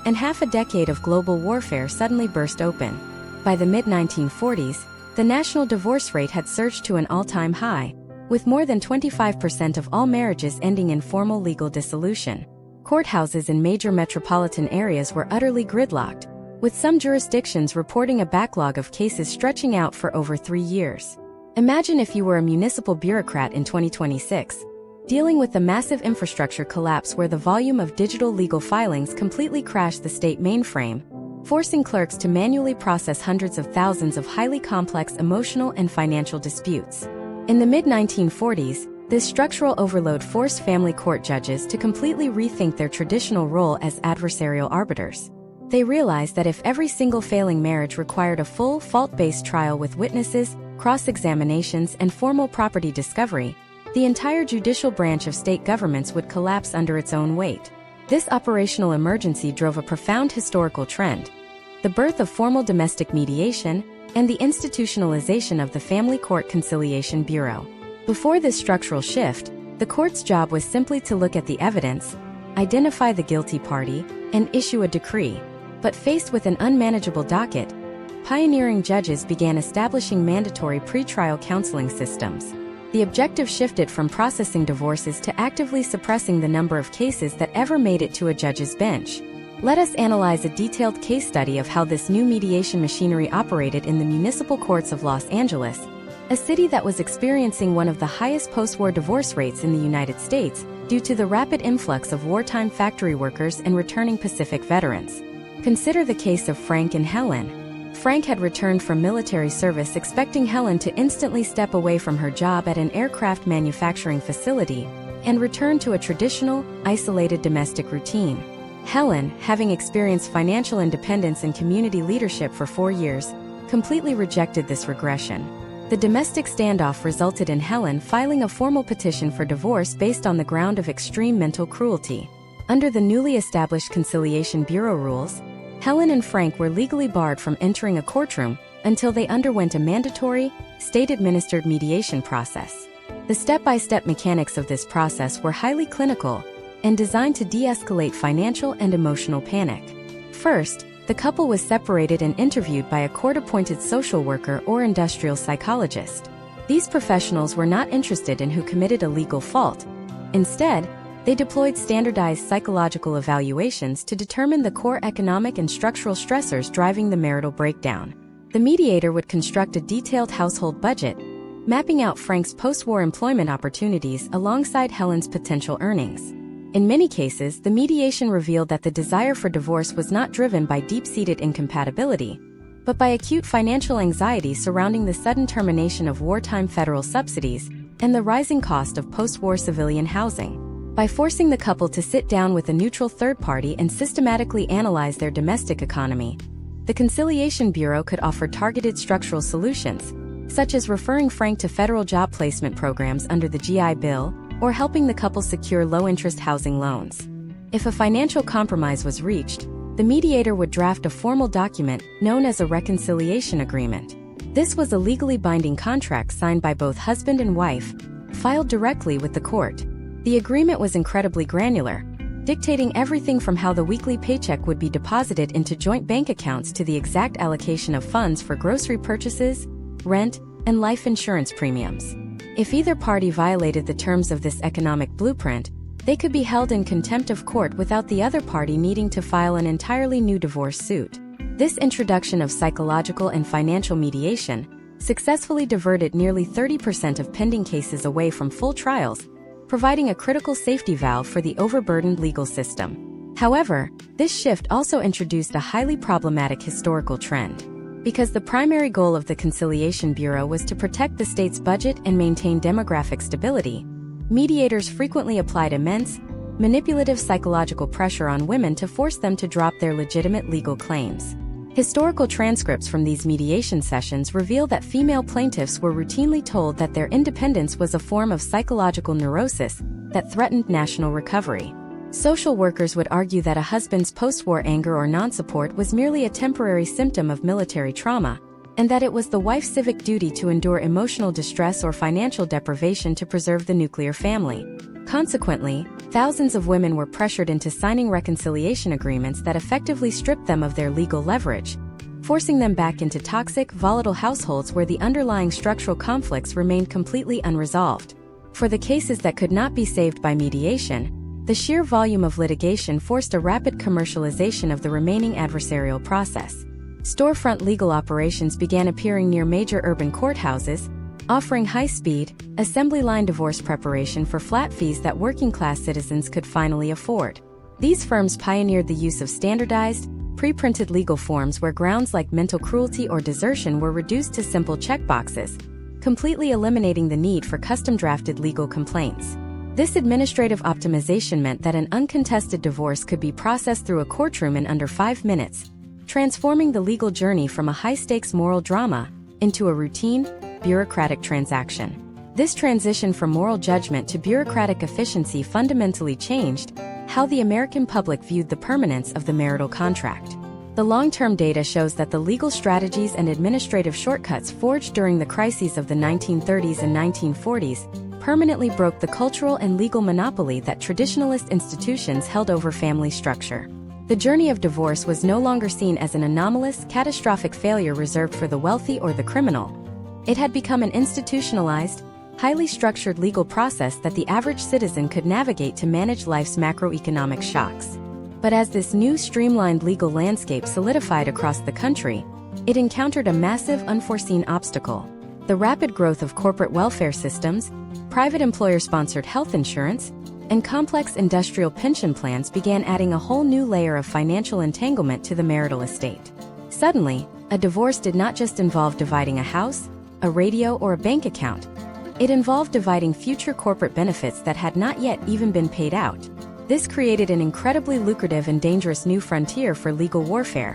and half a decade of global warfare suddenly burst open. By the mid-1940s, the national divorce rate had surged to an all-time high, with more than 25% of all marriages ending in formal legal dissolution. Courthouses in major metropolitan areas were utterly gridlocked, with some jurisdictions reporting a backlog of cases stretching out for over 3 years. Imagine if you were a municipal bureaucrat in 2026, dealing with the massive infrastructure collapse where the volume of digital legal filings completely crashed the state mainframe, forcing clerks to manually process hundreds of thousands of highly complex emotional and financial disputes. In the mid-1940s, this structural overload forced family court judges to completely rethink their traditional role as adversarial arbiters. They realized that if every single failing marriage required a full, fault-based trial with witnesses, cross-examinations, and formal property discovery, the entire judicial branch of state governments would collapse under its own weight. This operational emergency drove a profound historical trend: the birth of formal domestic mediation and the institutionalization of the Family Court Conciliation Bureau. Before this structural shift, the court's job was simply to look at the evidence, identify the guilty party, and issue a decree. But faced with an unmanageable docket, pioneering judges began establishing mandatory pretrial counseling systems. The objective shifted from processing divorces to actively suppressing the number of cases that ever made it to a judge's bench. Let us analyze a detailed case study of how this new mediation machinery operated in the municipal courts of Los Angeles, a city that was experiencing one of the highest post-war divorce rates in the United States due to the rapid influx of wartime factory workers and returning Pacific veterans. Consider the case of Frank and Helen. Frank had returned from military service expecting Helen to instantly step away from her job at an aircraft manufacturing facility and return to a traditional, isolated domestic routine. Helen, having experienced financial independence and community leadership for 4 years, completely rejected this regression. The domestic standoff resulted in Helen filing a formal petition for divorce based on the ground of extreme mental cruelty. Under the newly established Conciliation Bureau rules, Helen and Frank were legally barred from entering a courtroom until they underwent a mandatory, state-administered mediation process. The step-by-step mechanics of this process were highly clinical and designed to de-escalate financial and emotional panic. First, the couple was separated and interviewed by a court-appointed social worker or industrial psychologist. These professionals were not interested in who committed a legal fault. Instead, they deployed standardized psychological evaluations to determine the core economic and structural stressors driving the marital breakdown. The mediator would construct a detailed household budget, mapping out Frank's post-war employment opportunities alongside Helen's potential earnings. In many cases, the mediation revealed that the desire for divorce was not driven by deep-seated incompatibility, but by acute financial anxiety surrounding the sudden termination of wartime federal subsidies and the rising cost of post-war civilian housing. By forcing the couple to sit down with a neutral third party and systematically analyze their domestic economy, the Conciliation Bureau could offer targeted structural solutions, such as referring Frank to federal job placement programs under the GI Bill, or helping the couple secure low-interest housing loans. If a financial compromise was reached, the mediator would draft a formal document known as a reconciliation agreement. This was a legally binding contract signed by both husband and wife, filed directly with the court. The agreement was incredibly granular, dictating everything from how the weekly paycheck would be deposited into joint bank accounts to the exact allocation of funds for grocery purchases, rent, and life insurance premiums. If either party violated the terms of this economic blueprint, they could be held in contempt of court without the other party needing to file an entirely new divorce suit. This introduction of psychological and financial mediation successfully diverted nearly 30% of pending cases away from full trials, providing a critical safety valve for the overburdened legal system. However, this shift also introduced a highly problematic historical trend. Because the primary goal of the Conciliation Bureau was to protect the state's budget and maintain demographic stability, mediators frequently applied immense, manipulative psychological pressure on women to force them to drop their legitimate legal claims. Historical transcripts from these mediation sessions reveal that female plaintiffs were routinely told that their independence was a form of psychological neurosis that threatened national recovery. Social workers would argue that a husband's post-war anger or non-support was merely a temporary symptom of military trauma, and that it was the wife's civic duty to endure emotional distress or financial deprivation to preserve the nuclear family. Consequently, thousands of women were pressured into signing reconciliation agreements that effectively stripped them of their legal leverage, forcing them back into toxic, volatile households where the underlying structural conflicts remained completely unresolved. For the cases that could not be saved by mediation, the sheer volume of litigation forced a rapid commercialization of the remaining adversarial process. Storefront legal operations began appearing near major urban courthouses, offering high-speed, assembly-line divorce preparation for flat fees that working-class citizens could finally afford. These firms pioneered the use of standardized, pre-printed legal forms where grounds like mental cruelty or desertion were reduced to simple checkboxes, completely eliminating the need for custom-drafted legal complaints. This administrative optimization meant that an uncontested divorce could be processed through a courtroom in under 5 minutes, transforming the legal journey from a high-stakes moral drama into a routine, bureaucratic transaction. This transition from moral judgment to bureaucratic efficiency fundamentally changed how the American public viewed the permanence of the marital contract. The long-term data shows that the legal strategies and administrative shortcuts forged during the crises of the 1930s and 1940s permanently broke the cultural and legal monopoly that traditionalist institutions held over family structure. The journey of divorce was no longer seen as an anomalous, catastrophic failure reserved for the wealthy or the criminal. It had become an institutionalized, highly structured legal process that the average citizen could navigate to manage life's macroeconomic shocks. But as this new streamlined legal landscape solidified across the country, it encountered a massive unforeseen obstacle. The rapid growth of corporate welfare systems, private employer-sponsored health insurance, and complex industrial pension plans began adding a whole new layer of financial entanglement to the marital estate. Suddenly, a divorce did not just involve dividing a house, a radio, or a bank account. It involved dividing future corporate benefits that had not yet even been paid out. This created an incredibly lucrative and dangerous new frontier for legal warfare,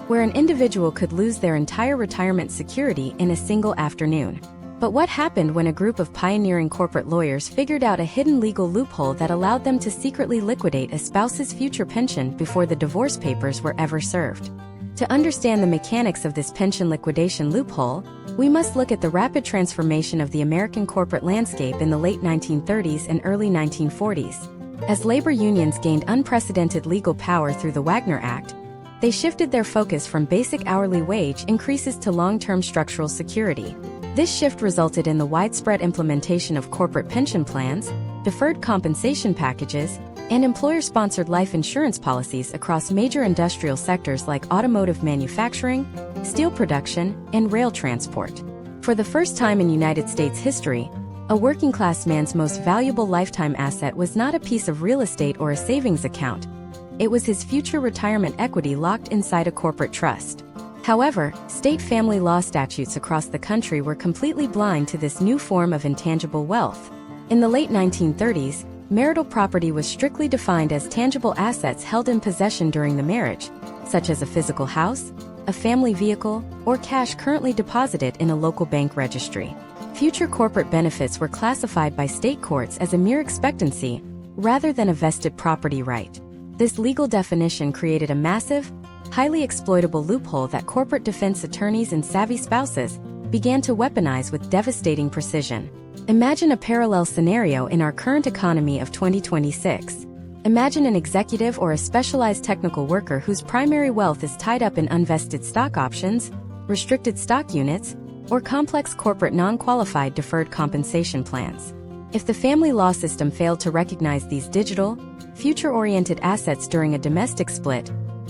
where an individual could lose their entire retirement security in a single afternoon. But what happened when a group of pioneering corporate lawyers figured out a hidden legal loophole that allowed them to secretly liquidate a spouse's future pension before the divorce papers were ever served? To understand the mechanics of this pension liquidation loophole, we must look at the rapid transformation of the American corporate landscape in the late 1930s and early 1940s. As labor unions gained unprecedented legal power through the Wagner Act, they shifted their focus from basic hourly wage increases to long-term structural security. This shift resulted in the widespread implementation of corporate pension plans, deferred compensation packages, and employer-sponsored life insurance policies across major industrial sectors like automotive manufacturing, steel production, and rail transport. For the first time in United States history, a working-class man's most valuable lifetime asset was not a piece of real estate or a savings account. It was his future retirement equity locked inside a corporate trust. However, state family law statutes across the country were completely blind to this new form of intangible wealth. In the late 1930s, marital property was strictly defined as tangible assets held in possession during the marriage, such as a physical house, a family vehicle, or cash currently deposited in a local bank registry. Future corporate benefits were classified by state courts as a mere expectancy, rather than a vested property right. This legal definition created a massive, highly exploitable loophole that corporate defense attorneys and savvy spouses began to weaponize with devastating precision. Imagine a parallel scenario in our current economy of 2026. Imagine an executive or a specialized technical worker whose primary wealth is tied up in unvested stock options, restricted stock units, or complex corporate non-qualified deferred compensation plans. If the family law system failed to recognize these digital, future-oriented assets during a domestic split,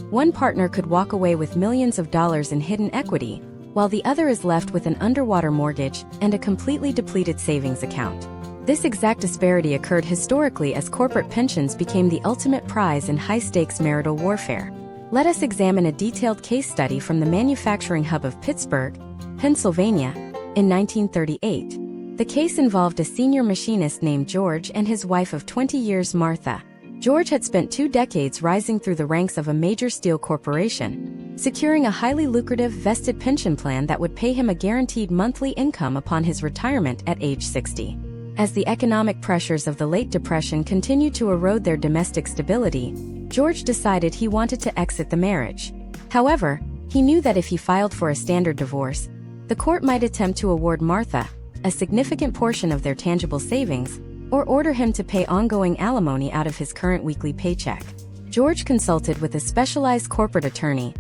one partner could walk away with millions of dollars in hidden equity, while the other is left with an underwater mortgage and a completely depleted savings account. This exact disparity occurred historically as corporate pensions became the ultimate prize in high-stakes marital warfare. Let us examine a detailed case study from the manufacturing hub of Pittsburgh, Pennsylvania, in 1938. The case involved a senior machinist named George and his wife of 20 years, Martha. George had spent 2 decades rising through the ranks of a major steel corporation, securing a highly lucrative vested pension plan that would pay him a guaranteed monthly income upon his retirement at age 60. As the economic pressures of the late Depression continued to erode their domestic stability, George decided he wanted to exit the marriage. However, he knew that if he filed for a standard divorce, the court might attempt to award Martha a significant portion of their tangible savings, or order him to pay ongoing alimony out of his current weekly paycheck. George consulted with a specialized corporate attorney,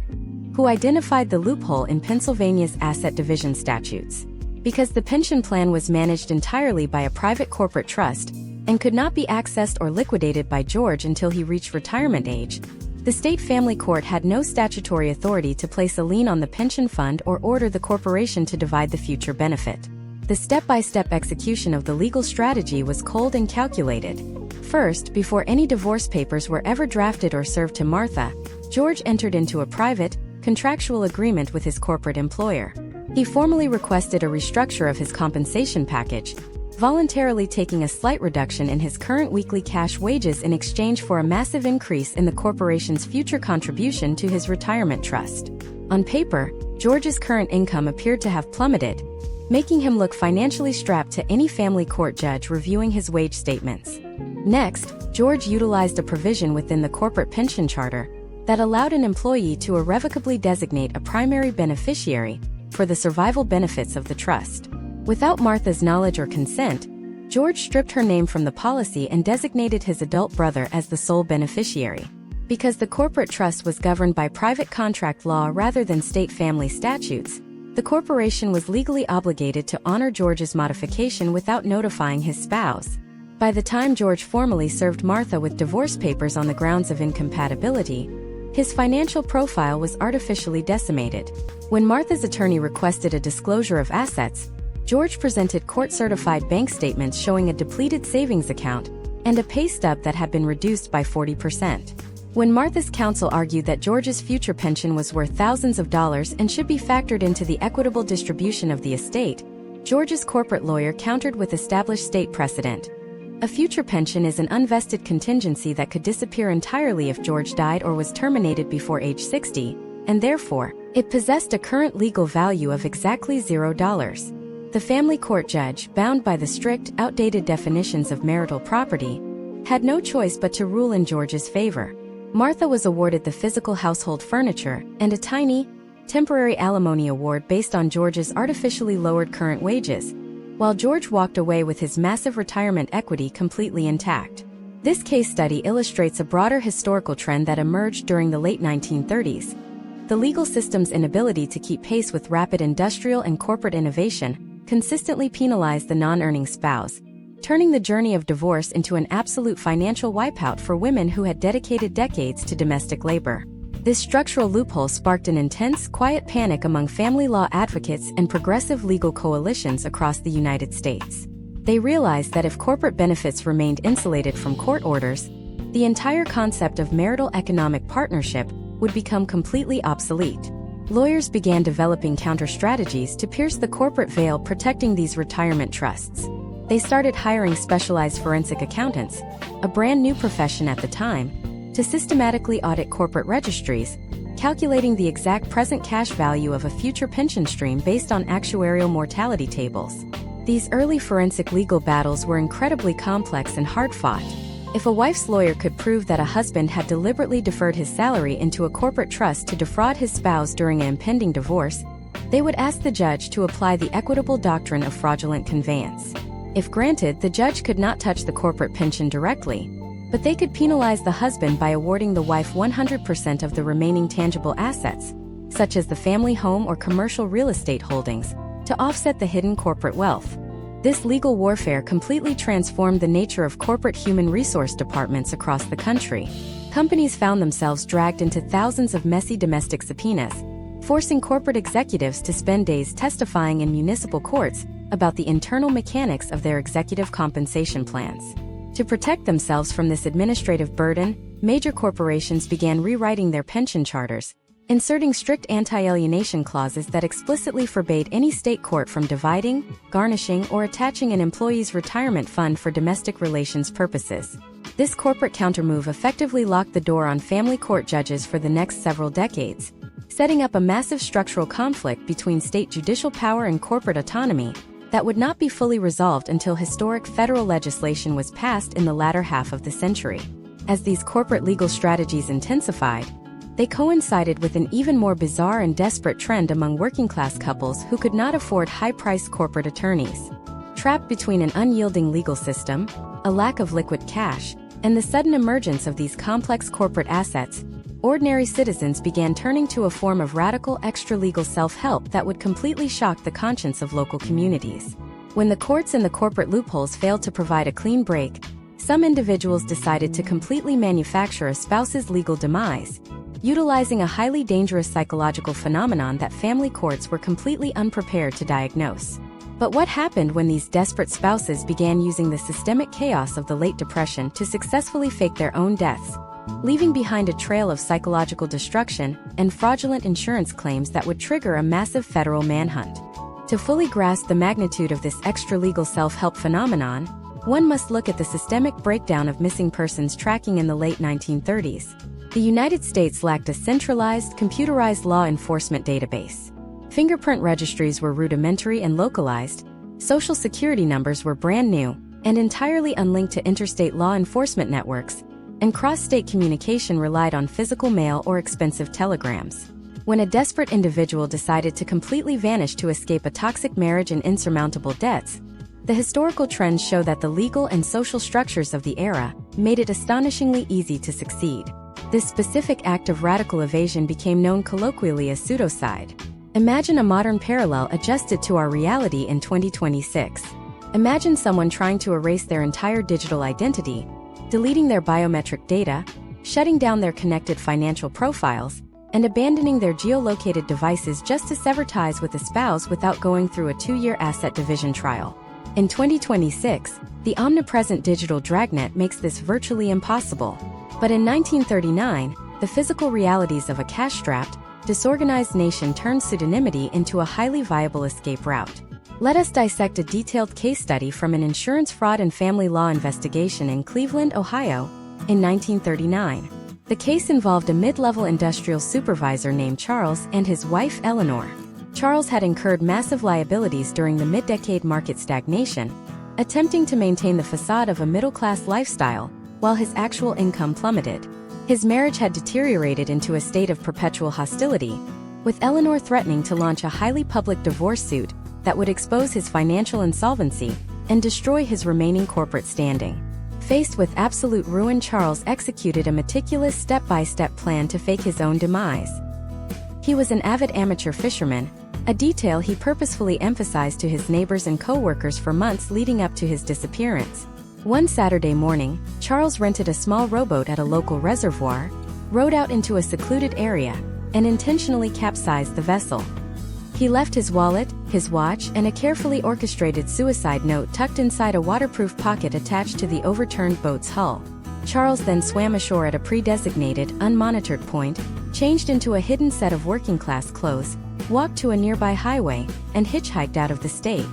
who identified the loophole in Pennsylvania's asset division statutes. Because the pension plan was managed entirely by a private corporate trust and could not be accessed or liquidated by George until he reached retirement age, the state family court had no statutory authority to place a lien on the pension fund or order the corporation to divide the future benefit. The step-by-step execution of the legal strategy was cold and calculated. First, before any divorce papers were ever drafted or served to Martha, George entered into a private, contractual agreement with his corporate employer. He formally requested a restructure of his compensation package, voluntarily taking a slight reduction in his current weekly cash wages in exchange for a massive increase in the corporation's future contribution to his retirement trust. On paper, George's current income appeared to have plummeted, making him look financially strapped to any family court judge reviewing his wage statements. Next, George utilized a provision within the corporate pension charter that allowed an employee to irrevocably designate a primary beneficiary for the survival benefits of the trust. Without Martha's knowledge or consent, George stripped her name from the policy and designated his adult brother as the sole beneficiary. Because the corporate trust was governed by private contract law rather than state family statutes, the corporation was legally obligated to honor George's modification without notifying his spouse. By the time George formally served Martha with divorce papers on the grounds of incompatibility, his financial profile was artificially decimated. When Martha's attorney requested a disclosure of assets, George presented court-certified bank statements showing a depleted savings account and a pay stub that had been reduced by 40%. When Martha's counsel argued that George's future pension was worth thousands of dollars and should be factored into the equitable distribution of the estate, George's corporate lawyer countered with established state precedent. A future pension is an unvested contingency that could disappear entirely if George died or was terminated before age 60, and therefore, it possessed a current legal value of exactly $0. The family court judge, bound by the strict, outdated definitions of marital property, had no choice but to rule in George's favor. Martha was awarded the physical household furniture and a tiny, temporary alimony award based on George's artificially lowered current wages, while George walked away with his massive retirement equity completely intact. This case study illustrates a broader historical trend that emerged during the late 1930s. The legal system's inability to keep pace with rapid industrial and corporate innovation consistently penalized the non-earning spouse, turning the journey of divorce into an absolute financial wipeout for women who had dedicated decades to domestic labor. This structural loophole sparked an intense, quiet panic among family law advocates and progressive legal coalitions across the United States. They realized that if corporate benefits remained insulated from court orders, the entire concept of marital economic partnership would become completely obsolete. Lawyers began developing counter-strategies to pierce the corporate veil protecting these retirement trusts. They started hiring specialized forensic accountants, a brand new profession at the time, to systematically audit corporate registries, calculating the exact present cash value of a future pension stream based on actuarial mortality tables. These early forensic legal battles were incredibly complex and hard-fought. If a wife's lawyer could prove that a husband had deliberately deferred his salary into a corporate trust to defraud his spouse during an impending divorce, they would ask the judge to apply the equitable doctrine of fraudulent conveyance. If granted, the judge could not touch the corporate pension directly, but they could penalize the husband by awarding the wife 100% of the remaining tangible assets, such as the family home or commercial real estate holdings, to offset the hidden corporate wealth. This legal warfare completely transformed the nature of corporate human resource departments across the country. Companies found themselves dragged into thousands of messy domestic subpoenas, forcing corporate executives to spend days testifying in municipal courts about the internal mechanics of their executive compensation plans. To protect themselves from this administrative burden, major corporations began rewriting their pension charters, inserting strict anti-alienation clauses that explicitly forbade any state court from dividing, garnishing, or attaching an employee's retirement fund for domestic relations purposes. This corporate countermove effectively locked the door on family court judges for the next several decades, setting up a massive structural conflict between state judicial power and corporate autonomy that would not be fully resolved until historic federal legislation was passed in the latter half of the century. As these corporate legal strategies intensified, they coincided with an even more bizarre and desperate trend among working-class couples who could not afford high-priced corporate attorneys. Trapped between an unyielding legal system, a lack of liquid cash, and the sudden emergence of these complex corporate assets, ordinary citizens began turning to a form of radical extra-legal self-help that would completely shock the conscience of local communities. When the courts and the corporate loopholes failed to provide a clean break, some individuals decided to completely manufacture a spouse's legal demise, utilizing a highly dangerous psychological phenomenon that family courts were completely unprepared to diagnose. But what happened when these desperate spouses began using the systemic chaos of the late Depression to successfully fake their own deaths, leaving behind a trail of psychological destruction and fraudulent insurance claims that would trigger a massive federal manhunt? To fully grasp the magnitude of this extra-legal self-help phenomenon, one must look at the systemic breakdown of missing persons tracking in the late 1930s. The United States lacked a centralized, computerized law enforcement database. Fingerprint registries were rudimentary and localized, social security numbers were brand new and entirely unlinked to interstate law enforcement networks, and cross-state communication relied on physical mail or expensive telegrams. When a desperate individual decided to completely vanish to escape a toxic marriage and insurmountable debts, the historical trends show that the legal and social structures of the era made it astonishingly easy to succeed. This specific act of radical evasion became known colloquially as pseudocide. Imagine a modern parallel adjusted to our reality in 2026. Imagine someone trying to erase their entire digital identity, deleting their biometric data, shutting down their connected financial profiles, and abandoning their geolocated devices just to sever ties with a spouse without going through a 2-year asset division trial. In 2026, the omnipresent digital dragnet makes this virtually impossible. But in 1939, the physical realities of a cash-strapped, disorganized nation turned pseudonymity into a highly viable escape route. Let us dissect a detailed case study from an insurance fraud and family law investigation in Cleveland, Ohio, in 1939. The case involved a mid-level industrial supervisor named Charles and his wife Eleanor. Charles had incurred massive liabilities during the mid-decade market stagnation, attempting to maintain the facade of a middle-class lifestyle, while his actual income plummeted. His marriage had deteriorated into a state of perpetual hostility, with Eleanor threatening to launch a highly public divorce suit that would expose his financial insolvency and destroy his remaining corporate standing. Faced with absolute ruin, Charles executed a meticulous step-by-step plan to fake his own demise. He was an avid amateur fisherman, a detail he purposefully emphasized to his neighbors and co-workers for months leading up to his disappearance. One Saturday morning, Charles rented a small rowboat at a local reservoir, rowed out into a secluded area, and intentionally capsized the vessel. He left his wallet, his watch, and a carefully orchestrated suicide note tucked inside a waterproof pocket attached to the overturned boat's hull. Charles then swam ashore at a pre-designated, unmonitored point, changed into a hidden set of working-class clothes, walked to a nearby highway, and hitchhiked out of the state.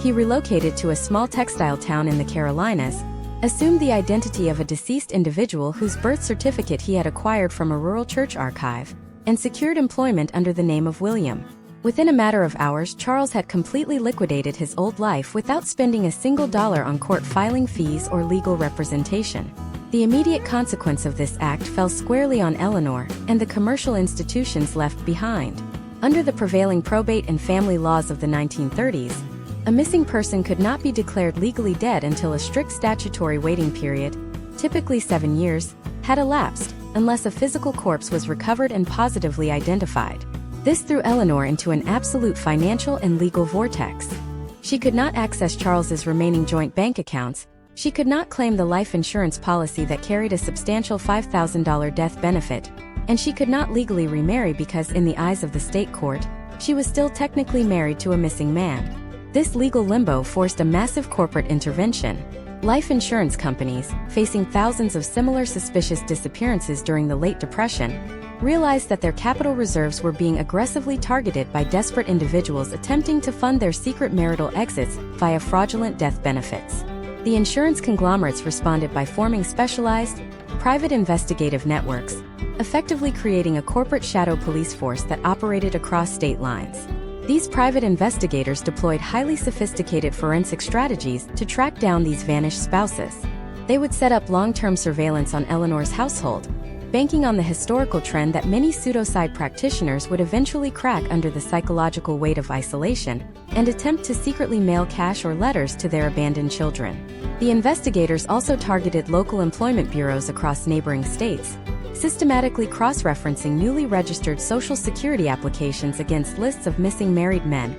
He relocated to a small textile town in the Carolinas, assumed the identity of a deceased individual whose birth certificate he had acquired from a rural church archive, and secured employment under the name of William. Within a matter of hours, Charles had completely liquidated his old life without spending a single dollar on court filing fees or legal representation. The immediate consequence of this act fell squarely on Eleanor and the commercial institutions left behind. Under the prevailing probate and family laws of the 1930s, a missing person could not be declared legally dead until a strict statutory waiting period, typically 7 years, had elapsed, unless a physical corpse was recovered and positively identified. This threw Eleanor into an absolute financial and legal vortex. She could not access Charles's remaining joint bank accounts, she could not claim the life insurance policy that carried a substantial $5,000 death benefit, and she could not legally remarry because in the eyes of the state court, she was still technically married to a missing man. This legal limbo forced a massive corporate intervention. Life insurance companies, facing thousands of similar suspicious disappearances during the late Depression, realized that their capital reserves were being aggressively targeted by desperate individuals attempting to fund their secret marital exits via fraudulent death benefits. The insurance conglomerates responded by forming specialized, private investigative networks, effectively creating a corporate shadow police force that operated across state lines. These private investigators deployed highly sophisticated forensic strategies to track down these vanished spouses. They would set up long-term surveillance on Eleanor's household, banking on the historical trend that many pseudocide practitioners would eventually crack under the psychological weight of isolation and attempt to secretly mail cash or letters to their abandoned children. The investigators also targeted local employment bureaus across neighboring states, systematically cross-referencing newly registered Social Security applications against lists of missing married men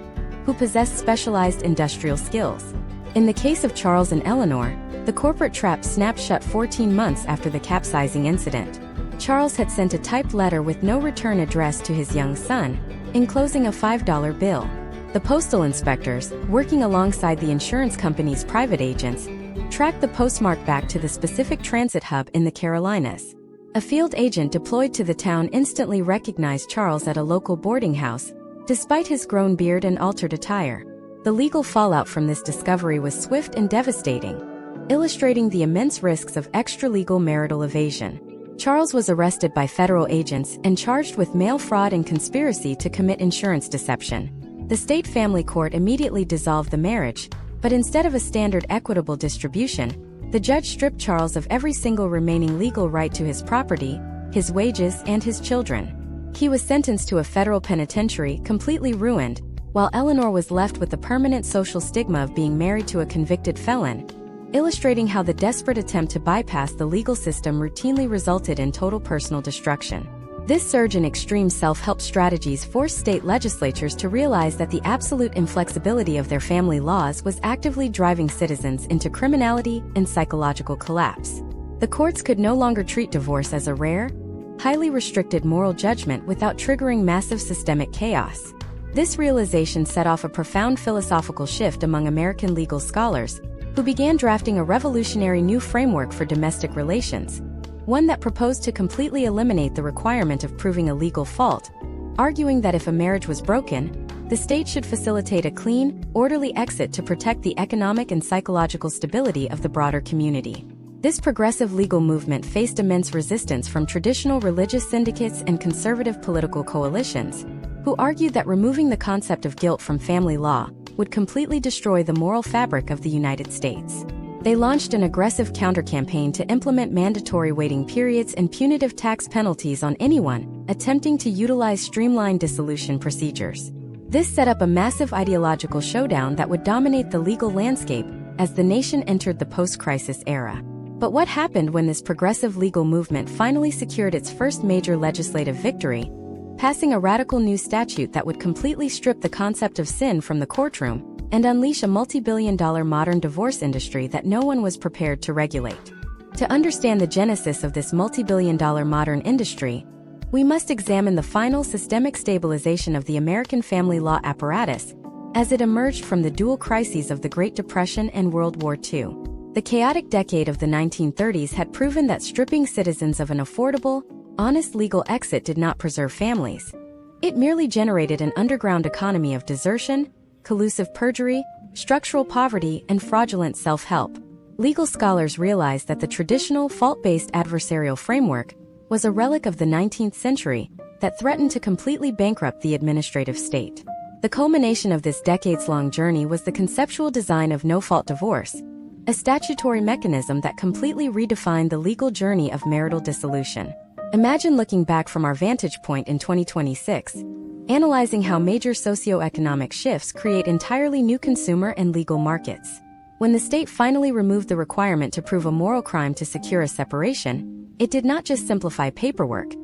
who possessed specialized industrial skills. In the case of Charles and Eleanor, the corporate trap snapped shut 14 months after the capsizing incident. Charles had sent a typed letter with no return address to his young son, enclosing a $5 bill. The postal inspectors, working alongside the insurance company's private agents, tracked the postmark back to the specific transit hub in the Carolinas. A field agent deployed to the town instantly recognized Charles at a local boarding house, despite his grown beard and altered attire. The legal fallout from this discovery was swift and devastating, illustrating the immense risks of extralegal marital evasion. Charles was arrested by federal agents and charged with mail fraud and conspiracy to commit insurance deception. The state family court immediately dissolved the marriage, but instead of a standard equitable distribution, the judge stripped Charles of every single remaining legal right to his property, his wages, and his children. He was sentenced to a federal penitentiary, completely ruined, while Eleanor was left with the permanent social stigma of being married to a convicted felon, illustrating how the desperate attempt to bypass the legal system routinely resulted in total personal destruction. This surge in extreme self-help strategies forced state legislatures to realize that the absolute inflexibility of their family laws was actively driving citizens into criminality and psychological collapse. The courts could no longer treat divorce as a rare, highly restricted moral judgment without triggering massive systemic chaos. This realization set off a profound philosophical shift among American legal scholars, who began drafting a revolutionary new framework for domestic relations, one that proposed to completely eliminate the requirement of proving a legal fault, arguing that if a marriage was broken, the state should facilitate a clean, orderly exit to protect the economic and psychological stability of the broader community. This progressive legal movement faced immense resistance from traditional religious syndicates and conservative political coalitions, who argued that removing the concept of guilt from family law would completely destroy the moral fabric of the United States. They launched an aggressive counter-campaign to implement mandatory waiting periods and punitive tax penalties on anyone attempting to utilize streamlined dissolution procedures. This set up a massive ideological showdown that would dominate the legal landscape as the nation entered the post-crisis era. But what happened when this progressive legal movement finally secured its first major legislative victory, passing a radical new statute that would completely strip the concept of sin from the courtroom and unleash a multi-billion-dollar modern divorce industry that no one was prepared to regulate? To understand the genesis of this multi-billion-dollar modern industry, we must examine the final systemic stabilization of the American family law apparatus as it emerged from the dual crises of the Great Depression and World War II. The chaotic decade of the 1930s had proven that stripping citizens of an affordable, honest legal exit did not preserve families. It merely generated an underground economy of desertion, collusive perjury, structural poverty, and fraudulent self-help. Legal scholars realized that the traditional fault-based adversarial framework was a relic of the 19th century that threatened to completely bankrupt the administrative state. The culmination of this decades-long journey was the conceptual design of no-fault divorce, a statutory mechanism that completely redefined the legal journey of marital dissolution. Imagine looking back from our vantage point in 2026, analyzing how major socioeconomic shifts create entirely new consumer and legal markets. When the state finally removed the requirement to prove a moral crime to secure a separation, it did not just simplify paperwork.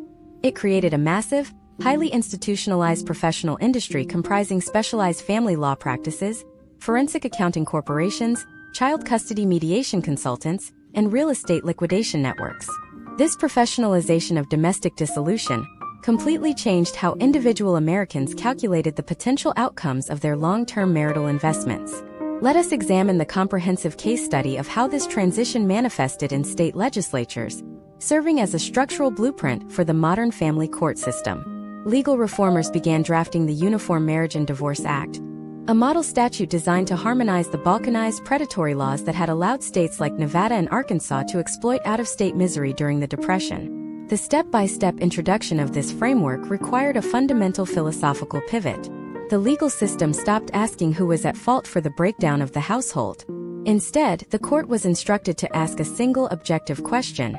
It created a massive, highly institutionalized professional industry comprising specialized family law practices, forensic accounting corporations, child custody mediation consultants, and real estate liquidation networks. This professionalization of domestic dissolution completely changed how individual Americans calculated the potential outcomes of their long-term marital investments. Let us examine the comprehensive case study of how this transition manifested in state legislatures, serving as a structural blueprint for the modern family court system. Legal reformers began drafting the Uniform Marriage and Divorce Act, a model statute designed to harmonize the balkanized predatory laws that had allowed states like Nevada and Arkansas to exploit out-of-state misery during the Depression. The step-by-step introduction of this framework required a fundamental philosophical pivot. The legal system stopped asking who was at fault for the breakdown of the household. Instead, the court was instructed to ask a single objective question: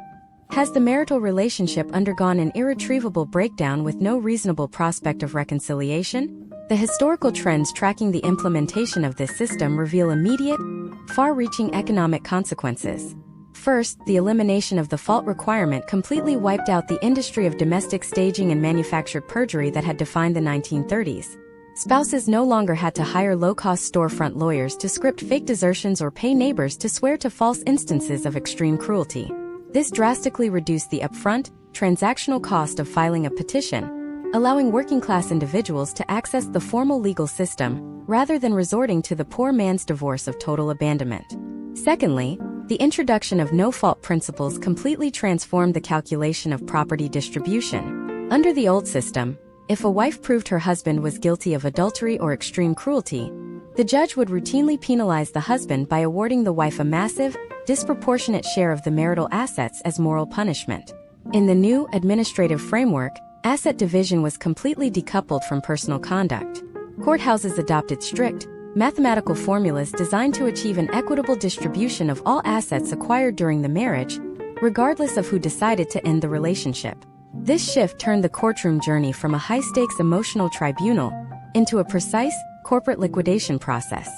has the marital relationship undergone an irretrievable breakdown with no reasonable prospect of reconciliation? The historical trends tracking the implementation of this system reveal immediate, far-reaching economic consequences. First, the elimination of the fault requirement completely wiped out the industry of domestic staging and manufactured perjury that had defined the 1930s. Spouses no longer had to hire low-cost storefront lawyers to script fake desertions or pay neighbors to swear to false instances of extreme cruelty. This drastically reduced the upfront, transactional cost of filing a petition, allowing working-class individuals to access the formal legal system rather than resorting to the poor man's divorce of total abandonment. Secondly, the introduction of no-fault principles completely transformed the calculation of property distribution. Under the old system, if a wife proved her husband was guilty of adultery or extreme cruelty, the judge would routinely penalize the husband by awarding the wife a massive, disproportionate share of the marital assets as moral punishment. In the new administrative framework, asset division was completely decoupled from personal conduct. Courthouses adopted strict, mathematical formulas designed to achieve an equitable distribution of all assets acquired during the marriage, regardless of who decided to end the relationship. This shift turned the courtroom journey from a high-stakes emotional tribunal into a precise, corporate liquidation process.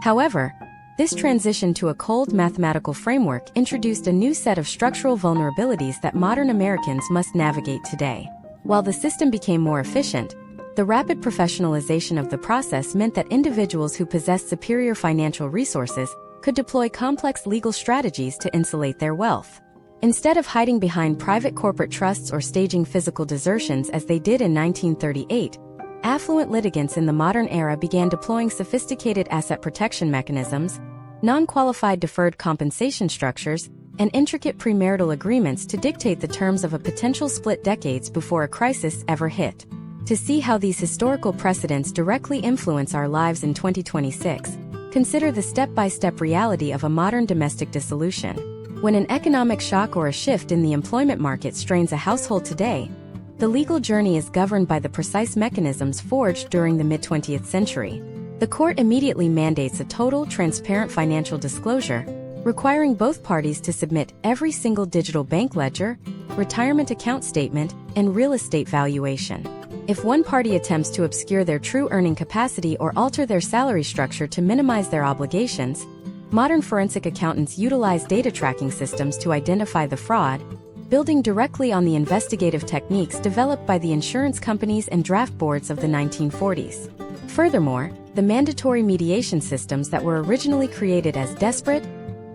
However, this transition to a cold mathematical framework introduced a new set of structural vulnerabilities that modern Americans must navigate today. While the system became more efficient, the rapid professionalization of the process meant that individuals who possessed superior financial resources could deploy complex legal strategies to insulate their wealth. Instead of hiding behind private corporate trusts or staging physical desertions as they did in 1938, affluent litigants in the modern era began deploying sophisticated asset protection mechanisms, non-qualified deferred compensation structures, and intricate premarital agreements to dictate the terms of a potential split decades before a crisis ever hit. To see how these historical precedents directly influence our lives in 2026, consider the step-by-step reality of a modern domestic dissolution. When an economic shock or a shift in the employment market strains a household today, the legal journey is governed by the precise mechanisms forged during the mid-20th century. The court immediately mandates a total, transparent financial disclosure, requiring both parties to submit every single digital bank ledger, retirement account statement, and real estate valuation. If one party attempts to obscure their true earning capacity or alter their salary structure to minimize their obligations, modern forensic accountants utilize data tracking systems to identify the fraud, building directly on the investigative techniques developed by the insurance companies and draft boards of the 1940s. Furthermore, the mandatory mediation systems that were originally created as desperate,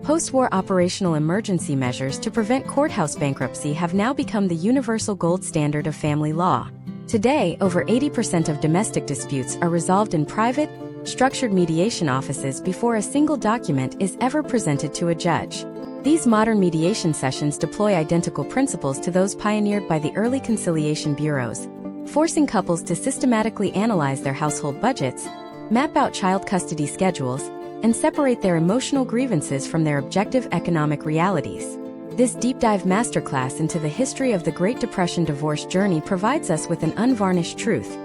post-war operational emergency measures to prevent courthouse bankruptcy have now become the universal gold standard of family law. Today, over 80% of domestic disputes are resolved in private, structured mediation offices before a single document is ever presented to a judge. These modern mediation sessions deploy identical principles to those pioneered by the early conciliation bureaus, forcing couples to systematically analyze their household budgets, map out child custody schedules, and separate their emotional grievances from their objective economic realities. This deep-dive masterclass into the history of the Great Depression divorce journey provides us with an unvarnished truth.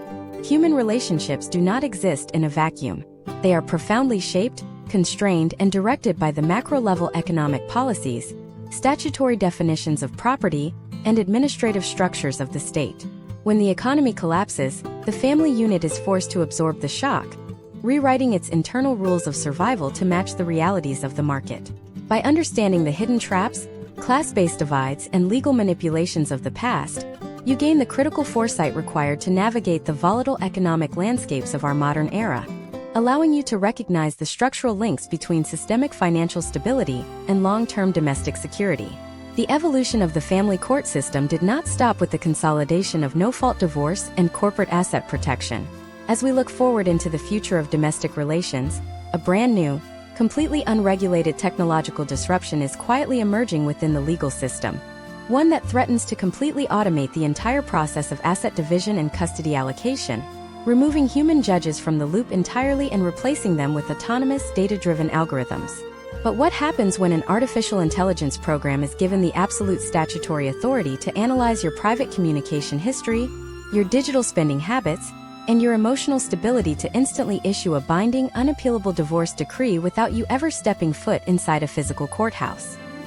Human relationships do not exist in a vacuum. They are profoundly shaped, constrained, and directed by the macro-level economic policies, statutory definitions of property, and administrative structures of the state. When the economy collapses, the family unit is forced to absorb the shock, rewriting its internal rules of survival to match the realities of the market. By understanding the hidden traps, class-based divides, and legal manipulations of the past, you gain the critical foresight required to navigate the volatile economic landscapes of our modern era, allowing you to recognize the structural links between systemic financial stability and long-term domestic security. The evolution of the family court system did not stop with the consolidation of no-fault divorce and corporate asset protection. As we look forward into the future of domestic relations, a brand new, completely unregulated technological disruption is quietly emerging within the legal system, one that threatens to completely automate the entire process of asset division and custody allocation, removing human judges from the loop entirely and replacing them with autonomous, data-driven algorithms. But what happens when an artificial intelligence program is given the absolute statutory authority to analyze your private communication history, your digital spending habits, and your emotional stability to instantly issue a binding, unappealable divorce decree without you ever stepping foot inside a physical courthouse?